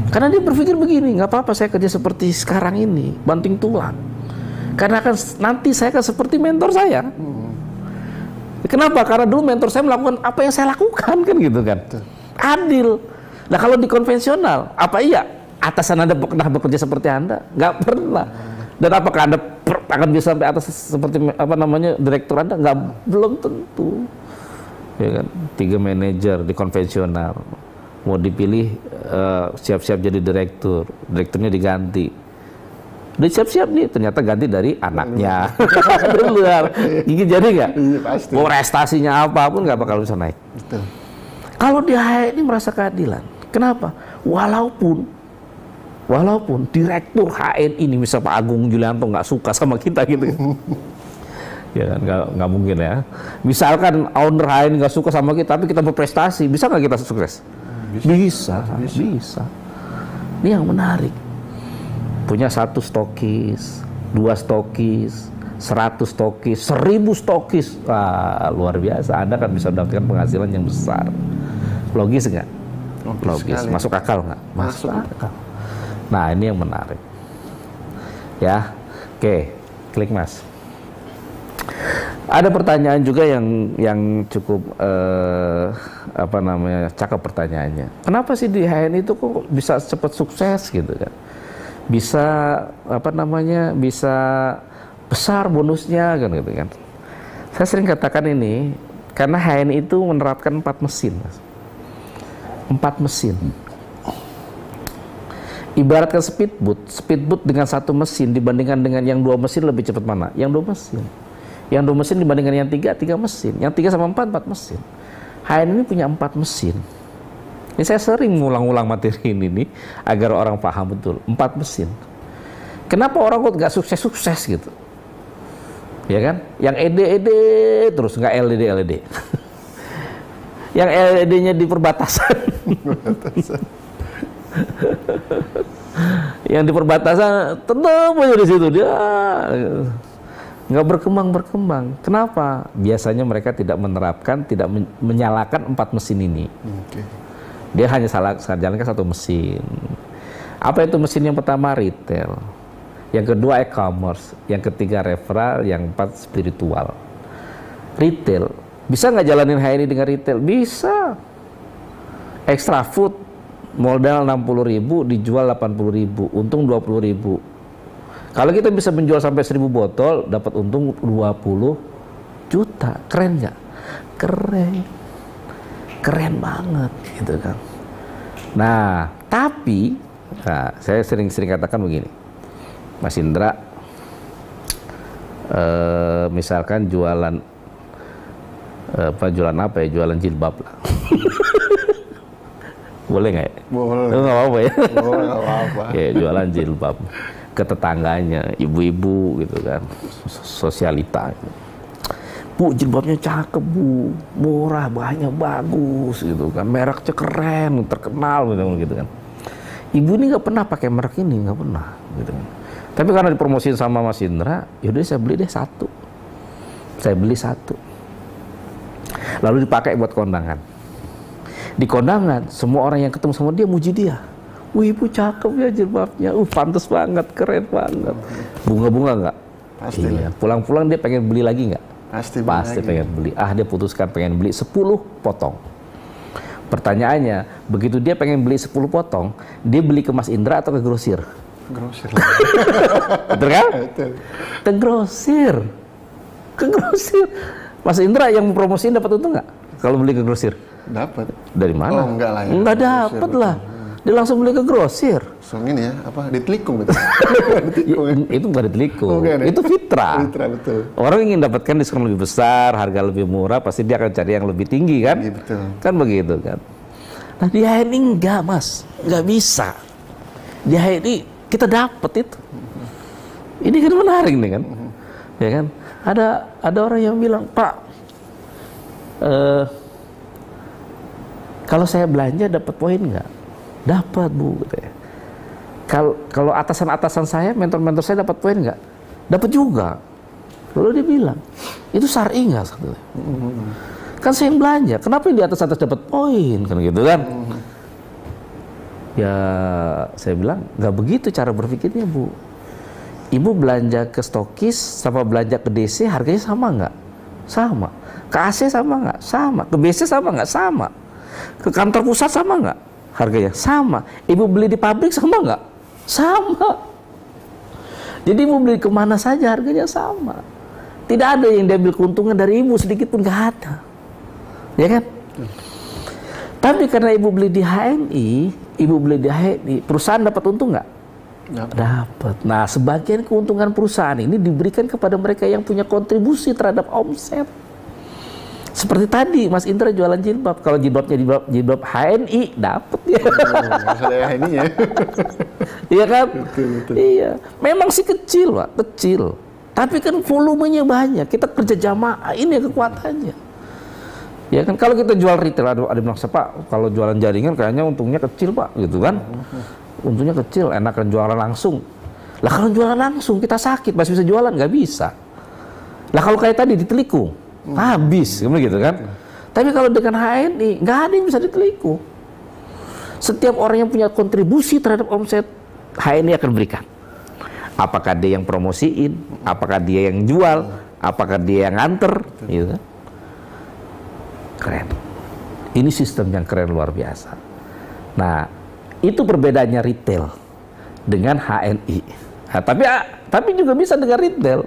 Speaker 2: Karena dia berpikir begini, nggak apa-apa saya kerja seperti sekarang ini, banting tulang. Karena nanti saya akan seperti mentor saya. Kenapa? Karena dulu mentor saya melakukan apa yang saya lakukan, kan gitu kan. Adil. Nah kalau di konvensional, apa iya atasan Anda pernah bekerja seperti Anda? Nggak pernah. Dan apakah Anda akan bisa sampai atas seperti direktur Anda? Belum tentu. Ya kan? 3 manajer di konvensional mau dipilih siap-siap jadi direkturnya diganti. Udah siap-siap nih, ternyata ganti dari anaknya. Luar. Gigi jadi nggak?
Speaker 1: Iya, pasti.
Speaker 2: Mau prestasinya apapun nggak bakal bisa naik.
Speaker 1: Betul.
Speaker 2: Kalau di HNI merasa keadilan, kenapa? Walaupun direktur HNI ini, misal Pak Agung Julianto nggak suka sama kita gitu. Ya kan, nggak mungkin ya. Misalkan owner HNI nggak suka sama kita, tapi kita berprestasi, bisa nggak kita sukses? Bisa. Ini yang menarik. Punya 1 stokis, 2 stokis, 100 stokis, 1000 stokis. Wah, luar biasa. Anda kan bisa mendapatkan penghasilan yang besar. Logis nggak? Logis. Sekali. Masuk akal nggak? Masuk akal. Nah, ini yang menarik. Ya, oke, klik Mas. Ada pertanyaan juga yang cukup cakep pertanyaannya. Kenapa sih di HNI itu kok bisa cepat sukses gitu kan? Bisa bisa besar bonusnya kan gitu kan. Saya sering katakan ini karena HNI itu menerapkan 4 mesin, Mas. 4 mesin. Ibaratkan speedboat dengan 1 mesin dibandingkan dengan yang 2 mesin lebih cepat mana? Yang 2 mesin. Yang 2 mesin dibandingkan yang 3 mesin. Yang 3 sama 4 mesin. HNI ini punya 4 mesin. Ini saya sering ngulang-ulang materi ini nih, agar orang paham betul. 4 mesin. Kenapa orang kok nggak sukses-sukses gitu? Ya kan? Yang ED terus, nggak LED. Yang LED-nya di perbatasan. Yang di perbatasan tetap aja di situ dia nggak berkembang. Kenapa? Biasanya mereka tidak menerapkan, tidak menyalakan 4 mesin ini. Okay. Dia hanya jalankan 1 mesin. Apa itu mesin yang pertama? Retail. Yang kedua e-commerce. Yang ketiga referral. Yang 4 spiritual. Retail. Bisa nggak jalanin HNI dengan retail? Bisa. Extra food. Modal 60.000 dijual 80.000. Untung 20.000. Kalau kita bisa menjual sampai 1.000 botol, dapat untung 20 juta. Keren nggak? Keren banget gitu kan. Nah, tapi saya sering katakan begini, Mas Indra, misalkan jualan jualan jilbab lah. Boleh nggak ya?
Speaker 1: Boleh.
Speaker 2: Nggak apa-apa ya?
Speaker 1: Boleh, nggak apa-apa.
Speaker 2: Ya, jualan jilbab ke tetangganya, ibu-ibu gitu kan, sosialita. Bu, jilbabnya cakep Bu, murah, bahannya bagus gitu kan, mereknya keren, terkenal gitu kan. Ibu ini nggak pernah pakai merek ini, nggak pernah gitu kan. Tapi karena dipromosiin sama Mas Indra, yaudah saya beli deh 1. Saya beli 1. Lalu dipakai buat kondangan. Di kondangan, semua orang yang ketemu sama dia muji dia. Wih, Ibu cakep ya jilbabnya, pantas banget, keren banget. Bunga-bunga nggak?
Speaker 1: Pasti.
Speaker 2: Iya. Pulang-pulang dia pengen beli lagi nggak? Pasti pengen beli. Dia putuskan pengen beli 10 potong. Pertanyaannya, begitu dia pengen beli 10 potong, dia beli ke Mas Indra atau ke grosir?
Speaker 1: Grosir.
Speaker 2: Betul kan?
Speaker 1: Betul.
Speaker 2: Ke grosir. Mas Indra yang promosiin dapat untung nggak kalau beli ke grosir?
Speaker 1: Dapat.
Speaker 2: Dari mana?
Speaker 1: Oh, enggak lah ya.
Speaker 2: Enggak dapat lah. Dia langsung beli ke grosir.
Speaker 1: Soalnya ini ya, apa, ditelikung betul.
Speaker 2: Itu bukan ditelikung,
Speaker 1: Bukan, ya?
Speaker 2: itu fitrah.
Speaker 1: Fitrah, betul.
Speaker 2: Orang ingin dapatkan diskon lebih besar, harga lebih murah, pasti dia akan cari yang lebih tinggi kan?
Speaker 1: Iya, betul.
Speaker 2: Kan begitu kan? Nah di HNI enggak mas, nggak bisa. Di HNI kita dapat itu. Ini kan menarik nih kan? Ya kan? Ada orang yang bilang, Pak, kalau saya belanja dapat poin nggak? Dapat Bu. Kalau atasan-atasan saya, mentor-mentor saya dapat poin nggak? Dapat juga. Lalu dia bilang, itu syar'i nggak? Kan saya yang belanja, kenapa yang di atas-atas dapat poin? Kan gitu kan? Ya saya bilang, nggak begitu cara berpikirnya Bu. Ibu belanja ke stokis sama belanja ke DC harganya sama nggak? Sama. Ke AC sama nggak? Sama. Ke BC sama nggak? Sama. Ke kantor pusat sama nggak? Harganya sama. Ibu beli di pabrik sama nggak? Sama. Jadi ibu beli kemana saja harganya sama. Tidak ada yang diambil keuntungan dari ibu sedikit pun, nggak ada. Ya kan? Tapi karena ibu beli di HNI, perusahaan dapat untung nggak? Dapat. Nah, sebagian keuntungan perusahaan ini diberikan kepada mereka yang punya kontribusi terhadap omset. Seperti tadi Mas Indra jualan jilbab, kalau jilbabnya jilbab HNI dapat ya.
Speaker 1: Masalah HNI ya.
Speaker 2: Iya kan?
Speaker 1: Betul.
Speaker 2: Iya. Memang sih kecil, Pak, kecil. Tapi kan volumenya banyak. Kita kerja jamaah, ini kekuatannya. Ya kan, kalau kita jual retail, ada bilang, Pak, kalau jualan jaringan kayaknya untungnya kecil, Pak, gitu kan? Untungnya kecil, enakan jualan langsung. Lah kalau jualan langsung kita sakit, masih bisa jualan, nggak bisa. Lah kalau kayak tadi ditelikung, habis, gitu kan? Tapi kalau dengan HNI, nggak ada yang bisa ditelikung. Setiap orang yang punya kontribusi terhadap omset, HNI akan berikan. Apakah dia yang promosiin, apakah dia yang jual, apakah dia yang nganter, gitu kan? Keren. Ini sistem yang keren luar biasa. Nah, itu perbedaannya retail dengan HNI. Nah, tapi juga bisa dengan retail.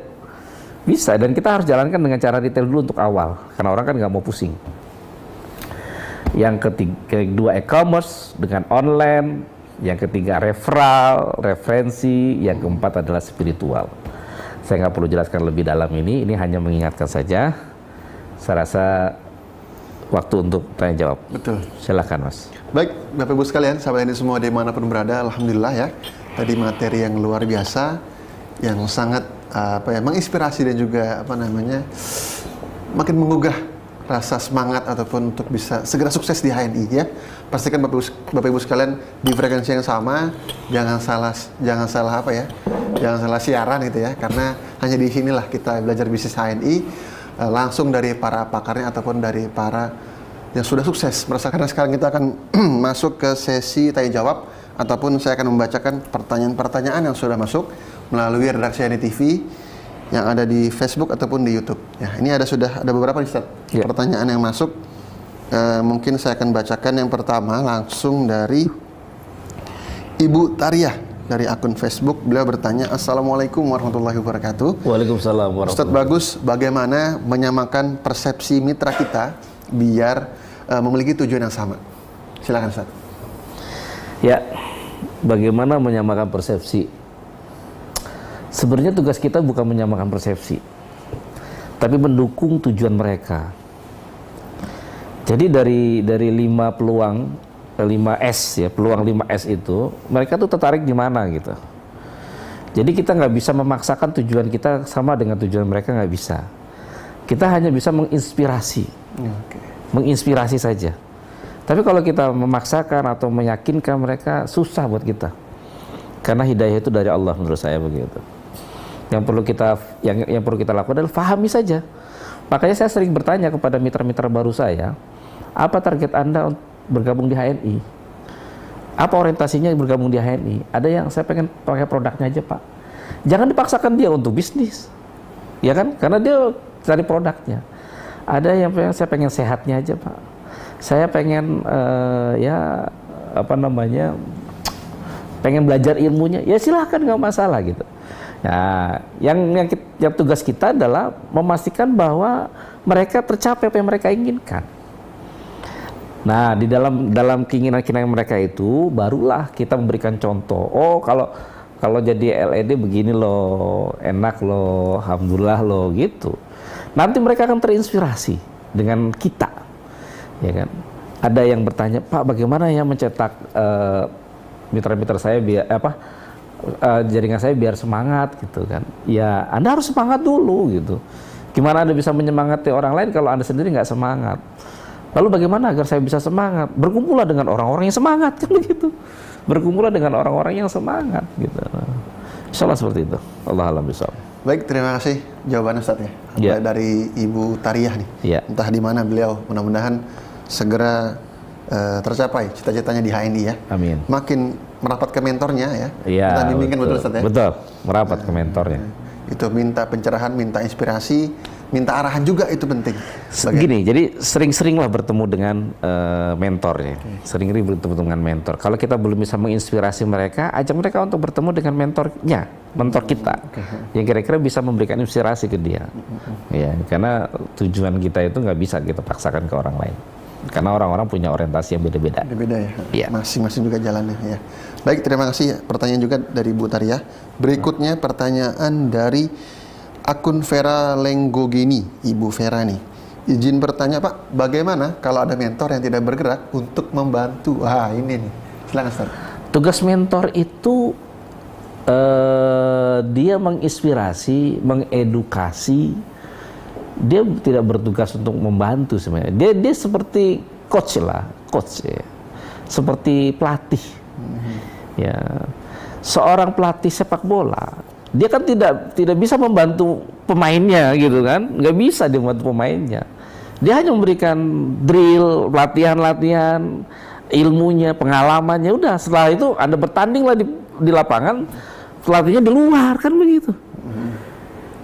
Speaker 2: Bisa, dan kita harus jalankan dengan cara retail dulu untuk awal. Karena orang kan nggak mau pusing. Yang kedua e-commerce dengan online. Yang ketiga referral, referensi. Yang keempat adalah spiritual. Saya nggak perlu jelaskan lebih dalam ini hanya mengingatkan saja. Saya rasa waktu untuk tanya jawab.
Speaker 1: Betul.
Speaker 2: Silakan Mas.
Speaker 1: Baik, Bapak Ibu sekalian, sahabat ini semua dimanapun berada, alhamdulillah ya. Tadi materi yang luar biasa, yang sangat menginspirasi dan juga makin menggugah rasa semangat ataupun untuk bisa segera sukses di HNI ya. Pastikan Bapak Ibu sekalian di frekuensi yang sama, jangan salah siaran gitu ya, karena hanya di sinilah kita belajar bisnis HNI langsung dari para pakarnya ataupun dari para yang sudah sukses. Karena sekarang kita akan masuk ke sesi tanya jawab, ataupun saya akan membacakan pertanyaan-pertanyaan yang sudah masuk melalui redaksi HNI TV yang ada di Facebook ataupun di YouTube. Ya, ini sudah ada beberapa nih, pertanyaan yang masuk. Mungkin saya akan bacakan yang pertama langsung dari Ibu Tariah dari akun Facebook. Beliau bertanya, Assalamualaikum warahmatullahi wabarakatuh.
Speaker 2: Waalaikumsalam warahmatullahi wabarakatuh.
Speaker 1: Ustadz Bagus, bagaimana menyamakan persepsi mitra kita biar memiliki tujuan yang sama? Silakan Ustadz.
Speaker 2: Ya, bagaimana menyamakan persepsi? Sebenarnya tugas kita bukan menyamakan persepsi, tapi mendukung tujuan mereka. Jadi dari 5 peluang, 5S ya, peluang 5S itu, mereka tuh tertarik di mana gitu. Jadi kita nggak bisa memaksakan tujuan kita sama dengan tujuan mereka, nggak bisa. Kita hanya bisa menginspirasi, menginspirasi saja. Tapi kalau kita memaksakan atau meyakinkan mereka, susah buat kita. Karena hidayah itu dari Allah menurut saya begitu. Yang perlu kita lakukan adalah fahami saja. Makanya saya sering bertanya kepada mitra-mitra baru saya, apa target Anda untuk bergabung di HNI? Apa orientasinya bergabung di HNI? Ada yang saya pengen pakai produknya aja Pak. Jangan dipaksakan dia untuk bisnis, ya kan? Karena dia cari produknya. Ada yang saya pengen sehatnya aja Pak. Saya pengen pengen belajar ilmunya. Ya silahkan, nggak masalah gitu. Nah, yang tugas kita adalah memastikan bahwa mereka tercapai apa yang mereka inginkan. Nah, di dalam keinginan mereka itu barulah kita memberikan contoh. Oh, kalau jadi LED begini loh, enak loh, alhamdulillah loh gitu. Nanti mereka akan terinspirasi dengan kita, ya kan? Ada yang bertanya, Pak, bagaimana ya mencetak mitra-mitra saya biar jaringan saya biar semangat gitu kan? Ya, Anda harus semangat dulu gitu. Gimana Anda bisa menyemangati orang lain kalau Anda sendiri nggak semangat? Lalu bagaimana agar saya bisa semangat? Berkumpullah dengan orang-orang yang semangat, kan begitu. Berkumpullah dengan orang-orang yang semangat gitu. Insyaallah seperti itu. Allah alam bisawab.
Speaker 1: Baik, terima kasih jawaban Ustaz ya. Dari Ibu Tariyah nih.
Speaker 2: Ya.
Speaker 1: Entah di mana beliau, mudah-mudahan segera tercapai cita-citanya di HNI ya.
Speaker 2: Amin.
Speaker 1: Makin merapat ke mentornya ya.
Speaker 2: Iya.
Speaker 1: Kita bimbingkan betul Ustaz ya.
Speaker 2: Betul, merapat ke mentornya.
Speaker 1: Itu minta pencerahan, minta inspirasi, minta arahan juga itu penting.
Speaker 2: Gini, jadi sering-seringlah bertemu dengan mentornya. Sering-sering bertemu dengan mentor. Kalau kita belum bisa menginspirasi mereka, ajak mereka untuk bertemu dengan mentor kita, yang kira-kira bisa memberikan inspirasi ke dia. Ya, karena tujuan kita itu nggak bisa kita paksakan ke orang lain. Karena orang-orang punya orientasi yang beda-beda.
Speaker 1: Beda-beda ya.
Speaker 2: Iya.
Speaker 1: Masing-masing juga jalannya ya. Baik, terima kasih ya. Pertanyaan juga dari Bu Tariyah. Berikutnya pertanyaan dari akun Vera Lenggogeni, Ibu Vera nih. Izin bertanya Pak, bagaimana kalau ada mentor yang tidak bergerak untuk membantu? Wah, ini nih. Silakan Ustaz.
Speaker 2: Tugas mentor itu dia menginspirasi, mengedukasi. Dia tidak bertugas untuk membantu sebenarnya. Dia seperti coach ya. Seperti pelatih. Ya. Seorang pelatih sepak bola, dia kan tidak bisa membantu pemainnya gitu kan. Nggak bisa dia membantu pemainnya. Dia hanya memberikan drill, latihan-latihan, ilmunya, pengalamannya. Udah, setelah itu Anda bertandinglah di lapangan, pelatihnya di luar, kan begitu.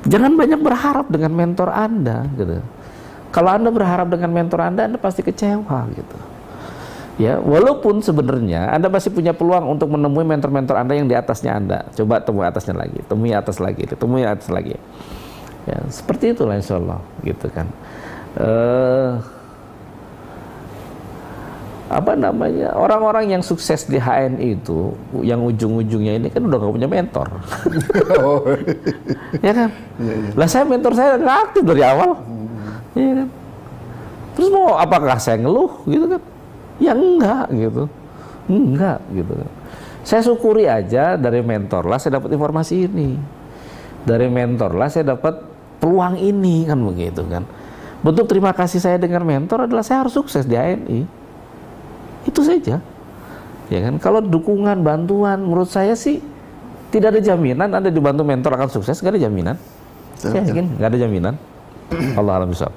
Speaker 2: Jangan banyak berharap dengan mentor Anda gitu. Kalau Anda berharap dengan mentor Anda pasti kecewa gitu. Ya, walaupun sebenarnya Anda masih punya peluang untuk menemui mentor-mentor Anda yang di atasnya Anda. Coba temui atasnya lagi, temui atas lagi, temui atas lagi. Ya, seperti itulah insyaallah gitu kan. Orang-orang yang sukses di HNI itu, yang ujung-ujungnya ini kan udah gak punya mentor. Ya kan? Lah mentor saya nggak aktif dari awal. Ya kan? Terus mau apakah saya ngeluh gitu kan? Ya enggak gitu. Enggak gitu kan. Saya syukuri aja, dari mentor lah saya dapat informasi ini. Dari mentor lah saya dapat peluang ini, kan begitu kan. Bentuk terima kasih saya dengan mentor adalah saya harus sukses di HNI. Itu saja, ya kan. Kalau dukungan, bantuan, menurut saya sih tidak ada jaminan Anda dibantu mentor akan sukses, nggak ada jaminan. Saya yakin nggak ada jaminan. Allah alam bisawab.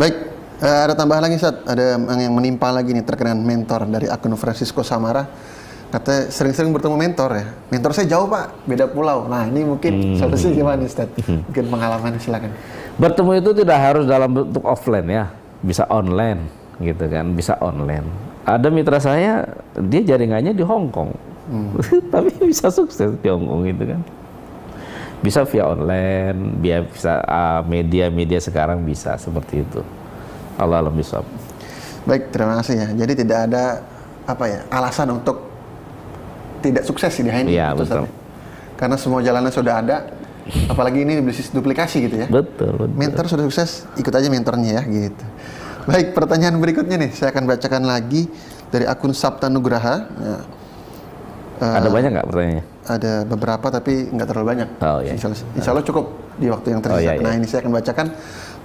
Speaker 1: Baik, ada tambahan lagi Ustaz. Ada yang menimpa lagi nih terkait mentor dari akun Francisco Samara. Katanya sering-sering bertemu mentor ya. Mentor saya jauh Pak, beda pulau. Nah ini mungkin solusi gimana Ustaz? Mungkin pengalaman, silakan.
Speaker 2: Bertemu itu tidak harus dalam bentuk offline ya, bisa online. Gitu kan, bisa online. Ada mitra saya, dia jaringannya di Hong Kong, tapi bisa sukses di Hong Kong gitu kan. Bisa via online, bisa media-media sekarang bisa seperti itu. Allah alam bisawab.
Speaker 1: Baik, terima kasih ya. Jadi tidak ada alasan untuk tidak sukses di HNI.
Speaker 2: Iya, betul.
Speaker 1: Karena semua jalannya sudah ada. Apalagi ini bisnis duplikasi gitu ya.
Speaker 2: Betul.
Speaker 1: Mentor sudah sukses, ikut aja mentornya ya gitu. Baik, pertanyaan berikutnya nih, saya akan bacakan lagi dari akun Sabta Nugraha. Ya.
Speaker 2: Ada banyak nggak pertanyaannya?
Speaker 1: Ada beberapa tapi nggak terlalu banyak.
Speaker 2: Oh, iya.
Speaker 1: Insya Allah cukup di waktu yang tersisa.
Speaker 2: Iya.
Speaker 1: Nah ini saya akan bacakan.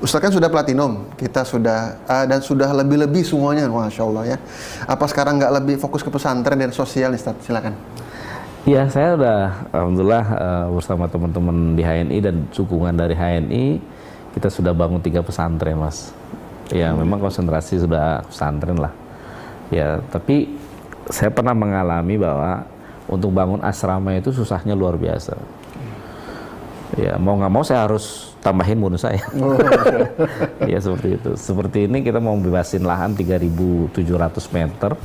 Speaker 1: Ustaz kan sudah platinum, kita sudah dan sudah lebih-lebih semuanya, Masya Allah ya. Apa sekarang nggak lebih fokus ke pesantren dan sosial nih Ustaz? Silakan.
Speaker 2: Ya, saya udah alhamdulillah bersama teman-teman di HNI dan dukungan dari HNI, kita sudah bangun 3 pesantren Mas. Ya memang konsentrasi sudah pesantren lah. Ya tapi saya pernah mengalami bahwa untuk bangun asrama itu susahnya luar biasa. Ya mau nggak mau saya harus tambahin bonus saya. Ya seperti itu. Seperti ini kita mau bebasin lahan 3.700 meter,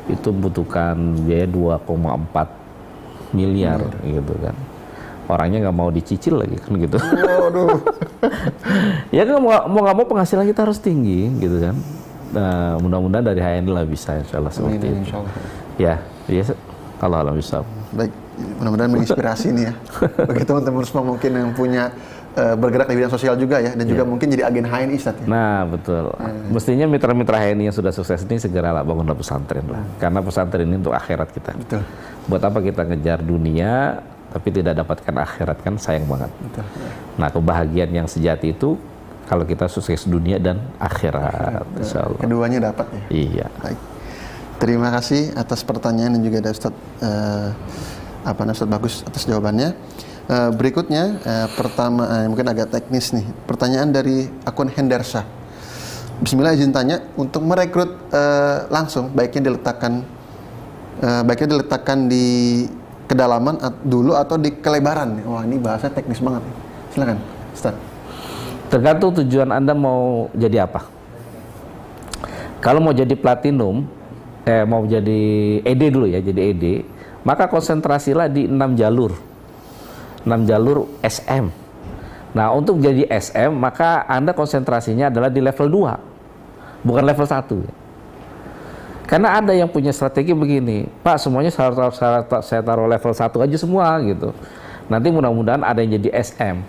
Speaker 2: itu membutuhkan biaya 2,4 miliar gitu kan. orangnya nggak mau dicicil lagi kan gitu.
Speaker 1: Waduh.
Speaker 2: Ya kan mau nggak mau penghasilan kita harus tinggi gitu kan. Nah, mudah-mudahan dari HNI lah bisa insya Allah seperti itu.
Speaker 1: Insya Allah.
Speaker 2: Ya, kalau alam bisa.
Speaker 1: Baik, mudah-mudahan menginspirasi nih ya. Bagi teman-teman semua mungkin yang punya bergerak di bidang sosial juga ya, dan juga mungkin jadi agen HNI Ustaz ya.
Speaker 2: Nah betul. Mestinya mitra-mitra HNI yang sudah sukses ini segeralah bangunlah pesantren lah. Karena pesantren ini untuk akhirat kita.
Speaker 1: Betul.
Speaker 2: Buat apa kita ngejar dunia tapi tidak dapatkan akhirat, kan sayang banget.
Speaker 1: Betul.
Speaker 2: Nah kebahagiaan yang sejati itu kalau kita sukses dunia dan akhirat. Insyaallah.
Speaker 1: Keduanya dapat ya.
Speaker 2: Iya.
Speaker 1: Baik. Terima kasih atas pertanyaan dan juga ada Ustaz Ustaz Bagus atas jawabannya. Berikutnya pertama mungkin agak teknis nih. Pertanyaan dari akun Hendarsyah. Bismillah, izin tanya, untuk merekrut langsung baiknya diletakkan di kedalaman dulu atau di kelebaran? Wah, ini bahasa teknis banget. Silakan, Ustaz.
Speaker 2: Tergantung tujuan Anda mau jadi apa. Kalau mau jadi platinum, mau jadi ED dulu ya, jadi ED, maka konsentrasilah di 6 jalur. 6 jalur SM. Nah, untuk jadi SM, maka Anda konsentrasinya adalah di level 2, bukan level 1. Karena ada yang punya strategi begini, Pak, semuanya saya taruh level 1 aja semua gitu. Nanti mudah-mudahan ada yang jadi SM.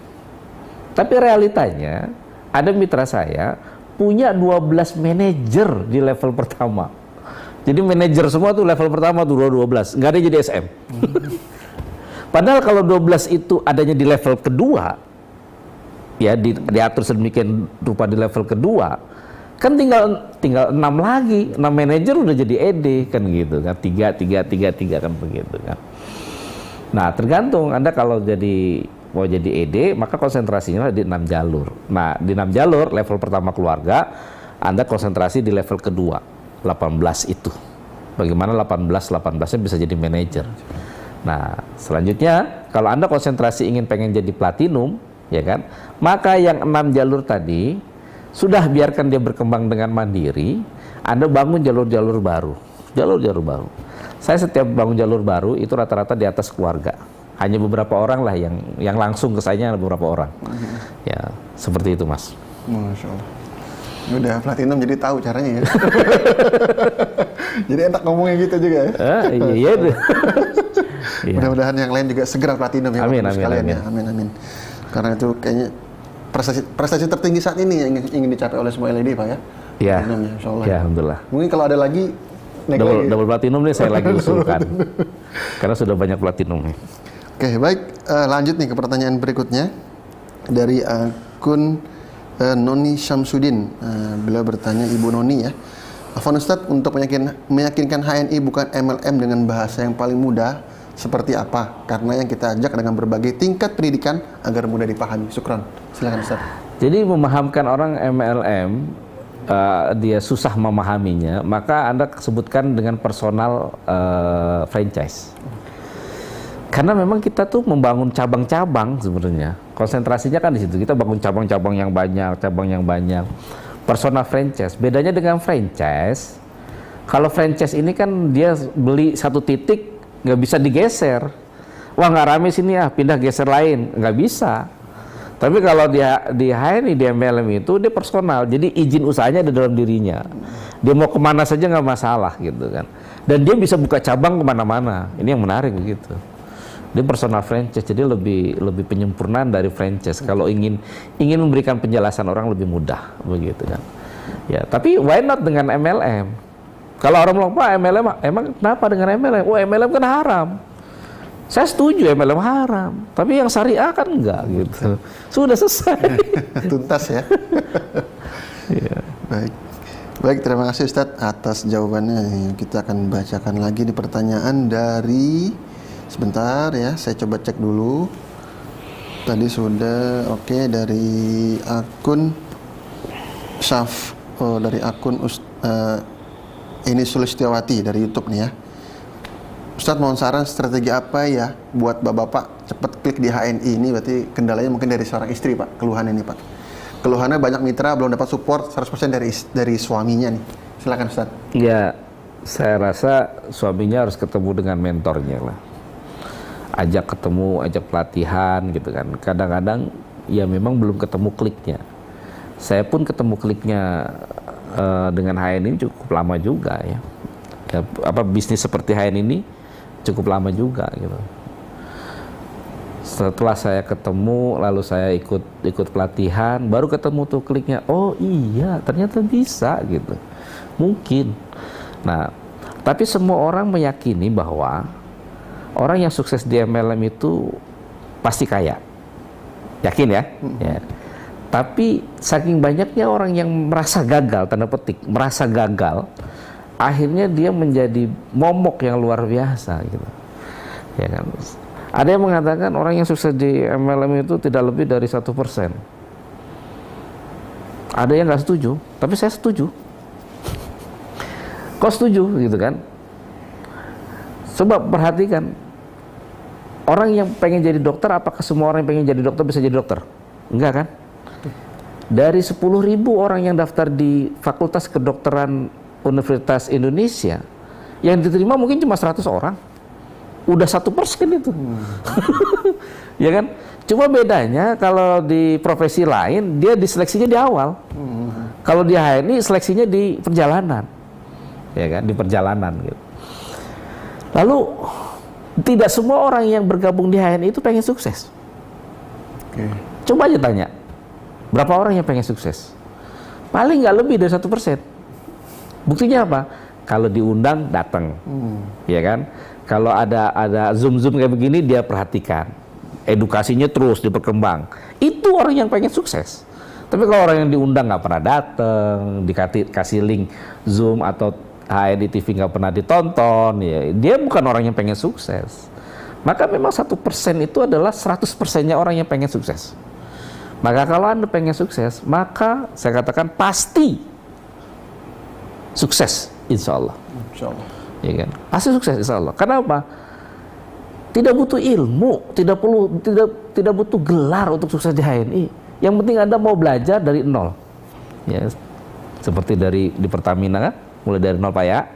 Speaker 2: Tapi realitanya, ada mitra saya punya 12 manajer di level pertama. Jadi manajer semua tuh level pertama tuh 12, nggak ada yang jadi SM. Padahal kalau 12 itu adanya di level kedua, ya diatur sedemikian rupa di level kedua, kan tinggal 6 lagi, 6 manajer udah jadi ED kan gitu kan, 3 kan begitu kan. Nah tergantung Anda kalau mau jadi ED, maka konsentrasinya di 6 jalur. Nah di 6 jalur, level pertama keluarga, Anda konsentrasi di level kedua, 18 itu. Bagaimana 18-nya bisa jadi manajer. Nah, selanjutnya kalau Anda konsentrasi pengen jadi platinum, ya kan? Maka yang 6 jalur tadi sudah biarkan dia berkembang dengan mandiri, Anda bangun jalur-jalur baru. Jalur-jalur baru. Saya setiap bangun jalur baru itu rata-rata di atas keluarga. Hanya beberapa orang lah yang langsung ke saya, beberapa orang. Ya, seperti itu, Mas.
Speaker 1: Masya Allah. Udah platinum jadi tahu caranya ya. Jadi enak ngomongnya gitu juga ya.
Speaker 2: Iya.
Speaker 1: Mudah-mudahan yang lain juga segera platinum ya.
Speaker 2: Amin.
Speaker 1: Ya. Amin. Karena itu kayaknya prestasi tertinggi saat ini yang ingin dicapai oleh semua LED, Pak ya.
Speaker 2: Iya.
Speaker 1: Platinum ya, insyaallah.
Speaker 2: Ya, alhamdulillah.
Speaker 1: Mungkin kalau ada lagi
Speaker 2: double platinum nih saya lagi usulkan. Karena sudah banyak platinum nih.
Speaker 1: Oke, baik. Lanjut nih ke pertanyaan berikutnya dari akun Noni Syamsuddin. Beliau bertanya, Ibu Noni ya. Afwan Ustadz, untuk meyakinkan HNI bukan MLM dengan bahasa yang paling mudah seperti apa? Karena yang kita ajak dengan berbagai tingkat pendidikan agar mudah dipahami. Syukran. Silakan Ustadz.
Speaker 2: Jadi memahamkan orang MLM, dia susah memahaminya, maka Anda sebutkan dengan personal franchise. Karena memang kita tuh membangun cabang-cabang sebenarnya. Konsentrasinya kan di situ. Kita bangun cabang-cabang yang banyak, Personal franchise. Bedanya dengan franchise, kalau franchise ini kan dia beli satu titik, nggak bisa digeser. Wah, nggak rame sini ya, pindah geser lain. Nggak bisa. Tapi kalau dia di HNI, di MLM itu, dia personal. Jadi izin usahanya ada dalam dirinya. Dia mau kemana saja nggak masalah gitu kan. Dan dia bisa buka cabang kemana-mana. Ini yang menarik begitu. Dia personal franchise, jadi lebih penyempurnaan dari franchise. Kalau ingin memberikan penjelasan orang lebih mudah, begitu kan. Ya, tapi why not dengan MLM? Kalau orang bilang, Pak, MLM, emang kenapa dengan MLM? Oh, MLM kan haram. Saya setuju MLM haram, tapi yang syariah kan enggak gitu. Sudah selesai.
Speaker 1: Tuntas ya.
Speaker 2: Ya.
Speaker 1: Baik, terima kasih Ustadz atas jawabannya. Kita akan bacakan lagi di pertanyaan dari, sebentar ya, saya coba cek dulu. Tadi sudah oke, dari akun dari akun ini Sulistiawati dari YouTube nih ya. Ustadz, mohon saran strategi apa ya buat bapak-bapak cepat klik di HNI ini? Berarti kendalanya mungkin dari seorang istri, Pak. Keluhan ini, Pak. Keluhannya banyak mitra belum dapat support 100% dari suaminya nih. Silakan Ustadz.
Speaker 2: Ya, saya rasa suaminya harus ketemu dengan mentornya lah. ajak ketemu, ajak pelatihan gitu kan. Kadang-kadang ya memang belum ketemu kliknya. Saya pun ketemu kliknya dengan HN ini cukup lama juga ya. Bisnis seperti HN ini cukup lama juga gitu. Setelah saya ketemu, lalu saya ikut pelatihan, baru ketemu tuh kliknya. Oh iya, ternyata bisa gitu. Mungkin. Nah, tapi semua orang meyakini bahwa orang yang sukses di MLM itu pasti kaya. Yakin ya? Ya. Tapi saking banyaknya orang yang merasa gagal, tanda petik, merasa gagal, akhirnya dia menjadi momok yang luar biasa gitu. Ya kan? Ada yang mengatakan orang yang sukses di MLM itu tidak lebih dari 1%. Ada yang nggak setuju, tapi saya setuju. Kok setuju gitu kan? Coba perhatikan, orang yang pengen jadi dokter, apakah semua orang yang pengen jadi dokter bisa jadi dokter? Enggak kan? Dari 10.000 orang yang daftar di Fakultas Kedokteran Universitas Indonesia, yang diterima mungkin cuma 100 orang. Udah 1% itu. Ya kan? Cuma bedanya kalau di profesi lain dia diseleksinya di awal. Kalau di HNI seleksinya di perjalanan. Ya kan? Di perjalanan gitu. Lalu tidak semua orang yang bergabung di HNI itu pengen sukses. Coba aja tanya, berapa orang yang pengen sukses? Paling nggak lebih dari 1%. Buktinya apa? Kalau diundang datang, ya kan? Kalau ada zoom kayak begini dia perhatikan, edukasinya terus diperkembang. Itu orang yang pengen sukses. Tapi kalau orang yang diundang nggak pernah datang, dikasih link Zoom atau HNI TV nggak pernah ditonton, ya dia bukan orang yang pengen sukses. Maka memang 1% itu adalah 100%-nya orang yang pengen sukses. Maka kalau Anda pengen sukses, maka saya katakan pasti sukses, insya Allah.
Speaker 1: Insya Allah.
Speaker 2: Ya kan? Pasti sukses, insya Allah. Kenapa? Tidak butuh ilmu, tidak butuh gelar untuk sukses di HNI. Yang penting Anda mau belajar dari nol. Ya, seperti di Pertamina kan, mulai dari nol Pak ya.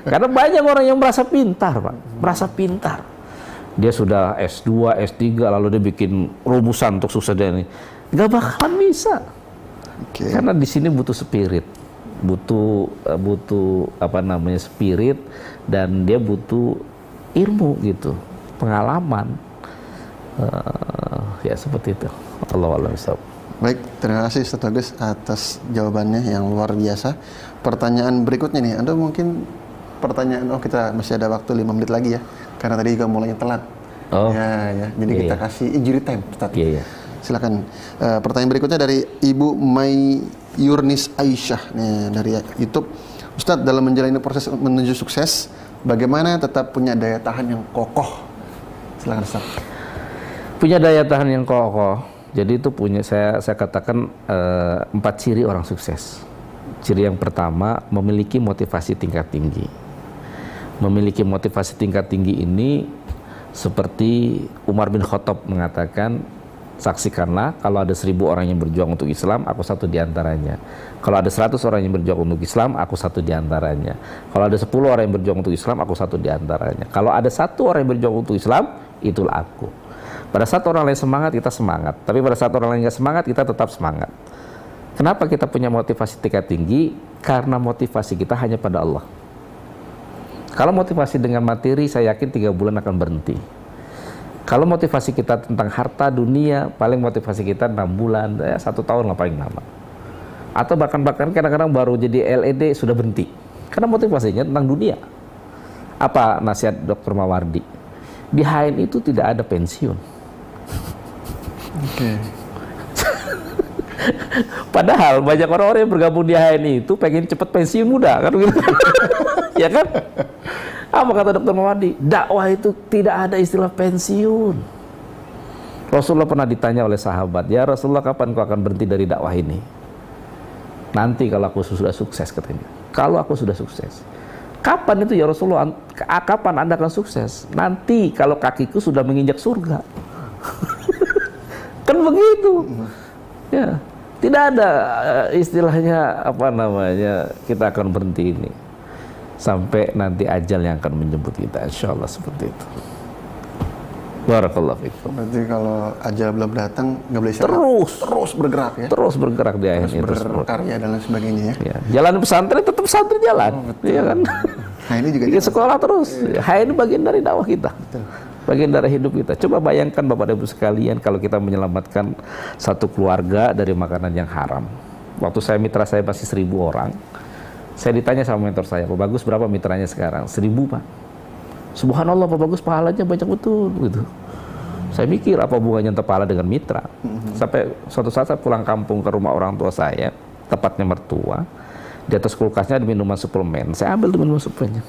Speaker 2: Karena banyak orang yang merasa pintar Pak, merasa pintar. Dia sudah S2, S3, lalu dia bikin rumusan untuk sukses ini. Nggak bakalan bisa. Karena di sini butuh spirit, butuh spirit, dan dia butuh ilmu gitu, pengalaman. Ya seperti itu. Allahu a'lam bishawab.
Speaker 1: Baik, terima kasih Ustaz Bagus atas jawabannya yang luar biasa. Pertanyaan berikutnya nih, Anda mungkin kita masih ada waktu 5 menit lagi ya, karena tadi juga mulainya telat. Ya. Jadi kita kasih injury time, Ustaz. Silakan. Pertanyaan berikutnya dari Ibu Mai Yurnis Aisyah nih, dari YouTube. Ustaz, dalam menjalani proses menuju sukses, bagaimana tetap punya daya tahan yang kokoh? Silakan Ustaz.
Speaker 2: Punya daya tahan yang kokoh. Jadi itu saya katakan 4 ciri orang sukses. Ciri yang pertama, memiliki motivasi tingkat tinggi. Memiliki motivasi tingkat tinggi ini seperti Umar bin Khattab mengatakan, saksikanlah kalau ada 1000 orang yang berjuang untuk Islam, aku satu di antaranya. Kalau ada 100 orang yang berjuang untuk Islam, aku satu di antaranya. Kalau ada 10 orang yang berjuang untuk Islam, aku satu di antaranya. Kalau ada 1 orang yang berjuang untuk Islam, itulah aku. Pada saat orang lain semangat, kita semangat. Tapi pada saat orang lain nggak semangat, kita tetap semangat. Kenapa kita punya motivasi tingkat tinggi? Karena motivasi kita hanya pada Allah. Kalau motivasi dengan materi, saya yakin 3 bulan akan berhenti. Kalau motivasi kita tentang harta dunia, paling motivasi kita 6 bulan, 1 tahun lah paling lama. Atau bahkan kadang-kadang baru jadi LED sudah berhenti. Karena motivasinya tentang dunia. Apa nasihat Dr. Mawardi? Di HN itu tidak ada pensiun. Padahal banyak orang-orang yang bergabung di HNI itu pengen cepat pensiun muda kan gitu. Ya kan? Apa kata Dr. Mawardi? Dakwah itu tidak ada istilah pensiun. Rasulullah pernah ditanya oleh sahabat, "Ya Rasulullah, kapan kau akan berhenti dari dakwah ini?" "Nanti kalau aku sudah sukses," katanya. "Kalau aku sudah sukses." "Kapan itu ya Rasulullah? Kapan Anda akan sukses?" "Nanti kalau kakiku sudah menginjak surga." Kan begitu. Ya, tidak ada istilahnya kita akan berhenti ini sampai nanti ajal yang akan menjemput kita, insya Allah seperti itu. Barakallahu fikum.
Speaker 1: Berarti kalau ajal belum datang nggak boleh istirahat. Terus bergerak ya.
Speaker 2: Terus bergerak di akhirnya.
Speaker 1: Terus berkarya dan lain sebagainya ya.
Speaker 2: Ya. Jalan pesantren tetap pesantren jalan. Iya kan?
Speaker 1: Nah ini juga
Speaker 2: Bikin sekolah terus. Ini bagian dari dakwah kita.
Speaker 1: Betul.
Speaker 2: Bagian dari hidup kita. Coba bayangkan Bapak dan Ibu sekalian kalau kita menyelamatkan satu keluarga dari makanan yang haram. Waktu saya mitra saya masih 1.000 orang. Saya ditanya sama mentor saya, Pak Bagus berapa mitranya sekarang? 1.000 Pak. Subhanallah Pak Bagus pahalanya banyak betul gitu. Saya mikir apa hubungannya pahala dengan mitra. Sampai suatu saat saya pulang kampung ke rumah orang tua saya, tepatnya mertua. Di atas kulkasnya ada minuman suplemen. Saya ambil tuh minuman suplemennya.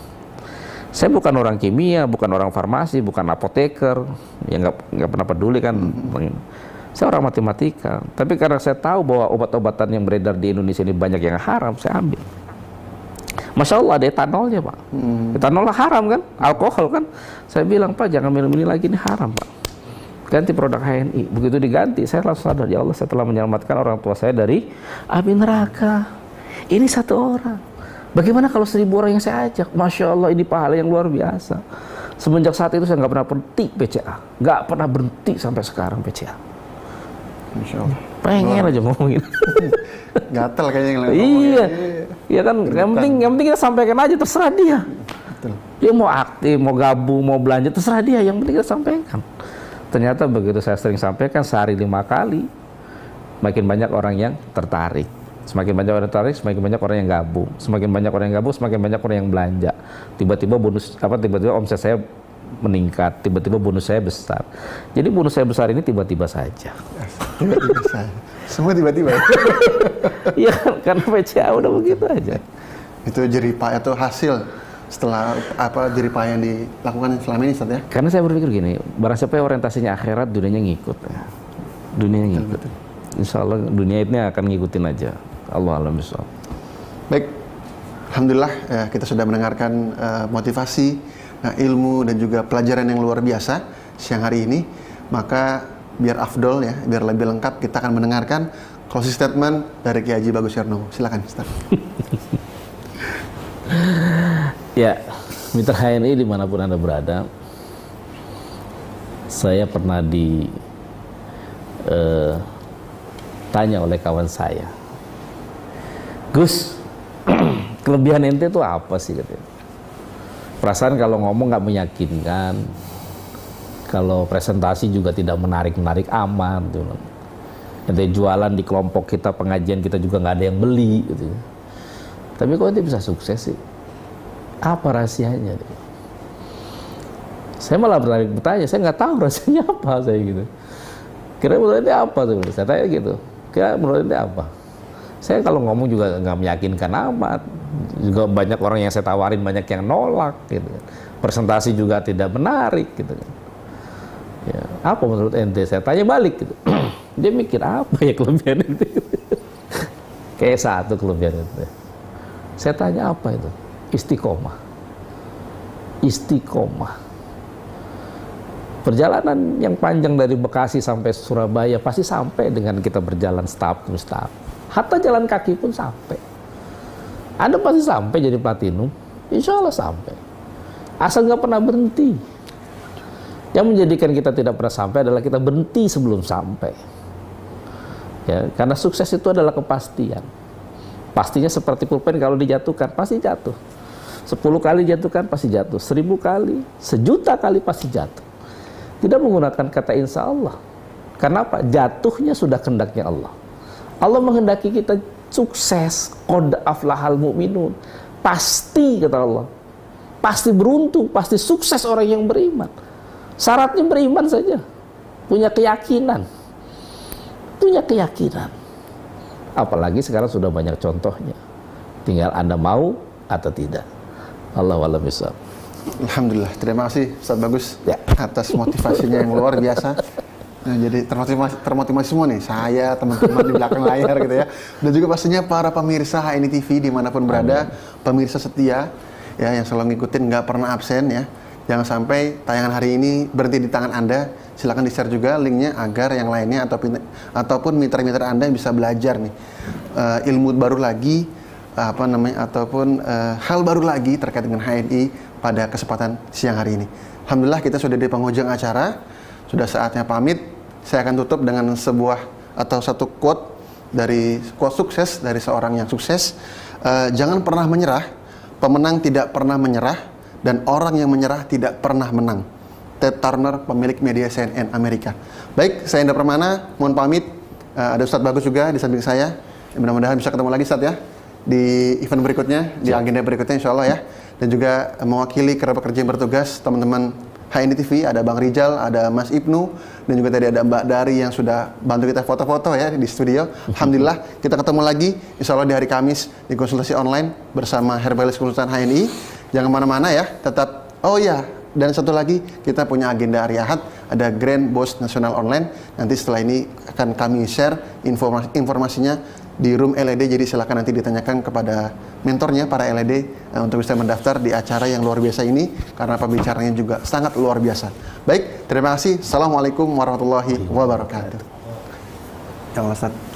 Speaker 2: Saya bukan orang kimia, bukan orang farmasi, bukan apoteker, ya nggak pernah peduli kan. Saya orang matematika. Tapi karena saya tahu bahwa obat-obatan yang beredar di Indonesia ini banyak yang haram, saya ambil. Masya Allah ada etanolnya Pak. Etanolnya haram kan, alkohol kan. Saya bilang Pak jangan minum ini lagi, ini haram Pak. Ganti produk HNI. Begitu diganti, saya langsung sadar ya Allah saya telah menyelamatkan orang tua saya dari api neraka. Ini satu orang. Bagaimana kalau 1.000 orang yang saya ajak? Masya Allah ini pahala yang luar biasa. Semenjak saat itu saya nggak pernah berhenti PCA, nggak pernah berhenti sampai sekarang PCA.
Speaker 1: Masya Allah.
Speaker 2: Pengen aja ngomongin.
Speaker 1: Gatel kayaknya yang
Speaker 2: Iya, iya kan. Yang penting kita sampaikan aja, terserah dia.
Speaker 1: Betul.
Speaker 2: Dia mau aktif, mau gabung, mau belanja, terserah dia. Yang penting kita sampaikan. Ternyata begitu saya sering sampaikan sehari 5 kali, makin banyak orang yang tertarik. Semakin banyak orang tertarik, semakin banyak orang yang gabung. Semakin banyak orang yang gabung, semakin banyak orang yang belanja. Tiba-tiba tiba-tiba omset saya meningkat, tiba-tiba bonus saya besar. Jadi bonus saya besar ini tiba-tiba saja.
Speaker 1: Tiba-tiba saja. Semua tiba-tiba.
Speaker 2: Iya, karena PCA udah begitu aja.
Speaker 1: Itu jeripaya atau hasil setelah jeripaya yang dilakukan selama ini Ustaz ya?
Speaker 2: Karena saya berpikir gini, barang siapa yang orientasinya akhirat, dunianya ngikut. Dunianya ngikut. Insya Allah dunia ini akan ngikutin aja. Allah alam bisawab.
Speaker 1: Baik, alhamdulillah ya, kita sudah mendengarkan motivasi, ilmu dan juga pelajaran yang luar biasa siang hari ini. Maka biar afdol ya, biar lebih lengkap kita akan mendengarkan closing statement dari Kiai Haji Bagus Yarnomo. Silakan Ustaz.
Speaker 2: Ya, mitra HNI dimanapun Anda berada, saya pernah tanya oleh kawan saya, Gus, kelebihan ente itu apa sih katanya? Perasaan kalau ngomong nggak meyakinkan, kalau presentasi juga tidak menarik-menarik amat, gitu. Ente jualan di kelompok kita, pengajian kita juga nggak ada yang beli, gitu. Tapi kok ente bisa sukses sih? Apa rahasianya? Saya malah bertanya, saya nggak tahu rahasianya apa saya gitu. Kira menurut ente apa tuh? Saya tanya gitu. Kira menurut ente apa? Saya kalau ngomong juga nggak meyakinkan amat. Juga banyak orang yang saya tawarin banyak yang nolak gitu. Presentasi juga tidak menarik gitu. Ya, apa menurut ente? Saya tanya balik gitu. Dia mikir apa ya kelebihan ente? Kayak satu kelebihan ente. Saya tanya apa itu? Istiqomah. Istiqomah. Perjalanan yang panjang dari Bekasi sampai Surabaya pasti sampai dengan kita berjalan tahap demi tahap. Hatta jalan kaki pun sampai. Anda pasti sampai jadi platinum. Insya Allah sampai. Asal nggak pernah berhenti. Yang menjadikan kita tidak pernah sampai adalah kita berhenti sebelum sampai. Ya, karena sukses itu adalah kepastian. Pastinya seperti pulpen, kalau dijatuhkan pasti jatuh. 10 kali jatuhkan pasti jatuh. 1000 kali, 1.000.000 kali pasti jatuh. Tidak menggunakan kata insya Allah. Karena apa? Jatuhnya sudah kehendaknya Allah. Allah menghendaki kita sukses. Qad aflahal mu'minun. Pasti kata Allah. Pasti beruntung, pasti sukses orang yang beriman. Syaratnya beriman saja. Punya keyakinan. Punya keyakinan. Apalagi sekarang sudah banyak contohnya. Tinggal Anda mau atau tidak. Allahu a'lam bishawab.
Speaker 1: Alhamdulillah, terima kasih Ustaz Bagus
Speaker 2: Ya.
Speaker 1: atas motivasinya yang luar biasa. Nah, jadi termotivasi semua nih, saya, teman-teman di belakang layar gitu ya. Dan juga pastinya para pemirsa HNI TV dimanapun berada, pemirsa setia ya yang selalu ngikutin, nggak pernah absen ya. Jangan sampai tayangan hari ini berhenti di tangan Anda. Silakan di-share juga linknya agar yang lainnya ataupun mitra-mitra Anda bisa belajar nih ilmu baru lagi ataupun hal baru lagi terkait dengan HNI pada kesempatan siang hari ini. Alhamdulillah kita sudah di penghujung acara. sudah saatnya pamit. Saya akan tutup dengan sebuah atau satu quote sukses dari seorang yang sukses. Jangan pernah menyerah, pemenang tidak pernah menyerah, dan orang yang menyerah tidak pernah menang. Ted Turner, pemilik media CNN Amerika. Baik, saya Indra Permana, mohon pamit. Ada Ustadz Bagus juga di samping saya. Mudah-mudahan bisa ketemu lagi Ustadz ya di event berikutnya, di agenda berikutnya insya Allah ya. Dan juga mewakili kerabat kerja yang bertugas, teman-teman HND TV, ada Bang Rijal, ada Mas Ibnu, dan juga tadi ada Mbak Dari yang sudah bantu kita foto-foto ya di studio. Alhamdulillah, kita ketemu lagi insya Allah di hari Kamis di konsultasi online bersama Herbalis Konsultan HNI. Jangan mana-mana ya, tetap, oh ya, dan satu lagi kita punya agenda hari Ahad, ada Grand Boss Nasional Online. Nanti setelah ini akan kami share informasinya di room LED, jadi silakan nanti ditanyakan kepada mentornya para LED untuk bisa mendaftar di acara yang luar biasa ini, karena pembicaranya juga sangat luar biasa. Baik, terima kasih. Assalamualaikum warahmatullahi wabarakatuh. Ya, Ustaz.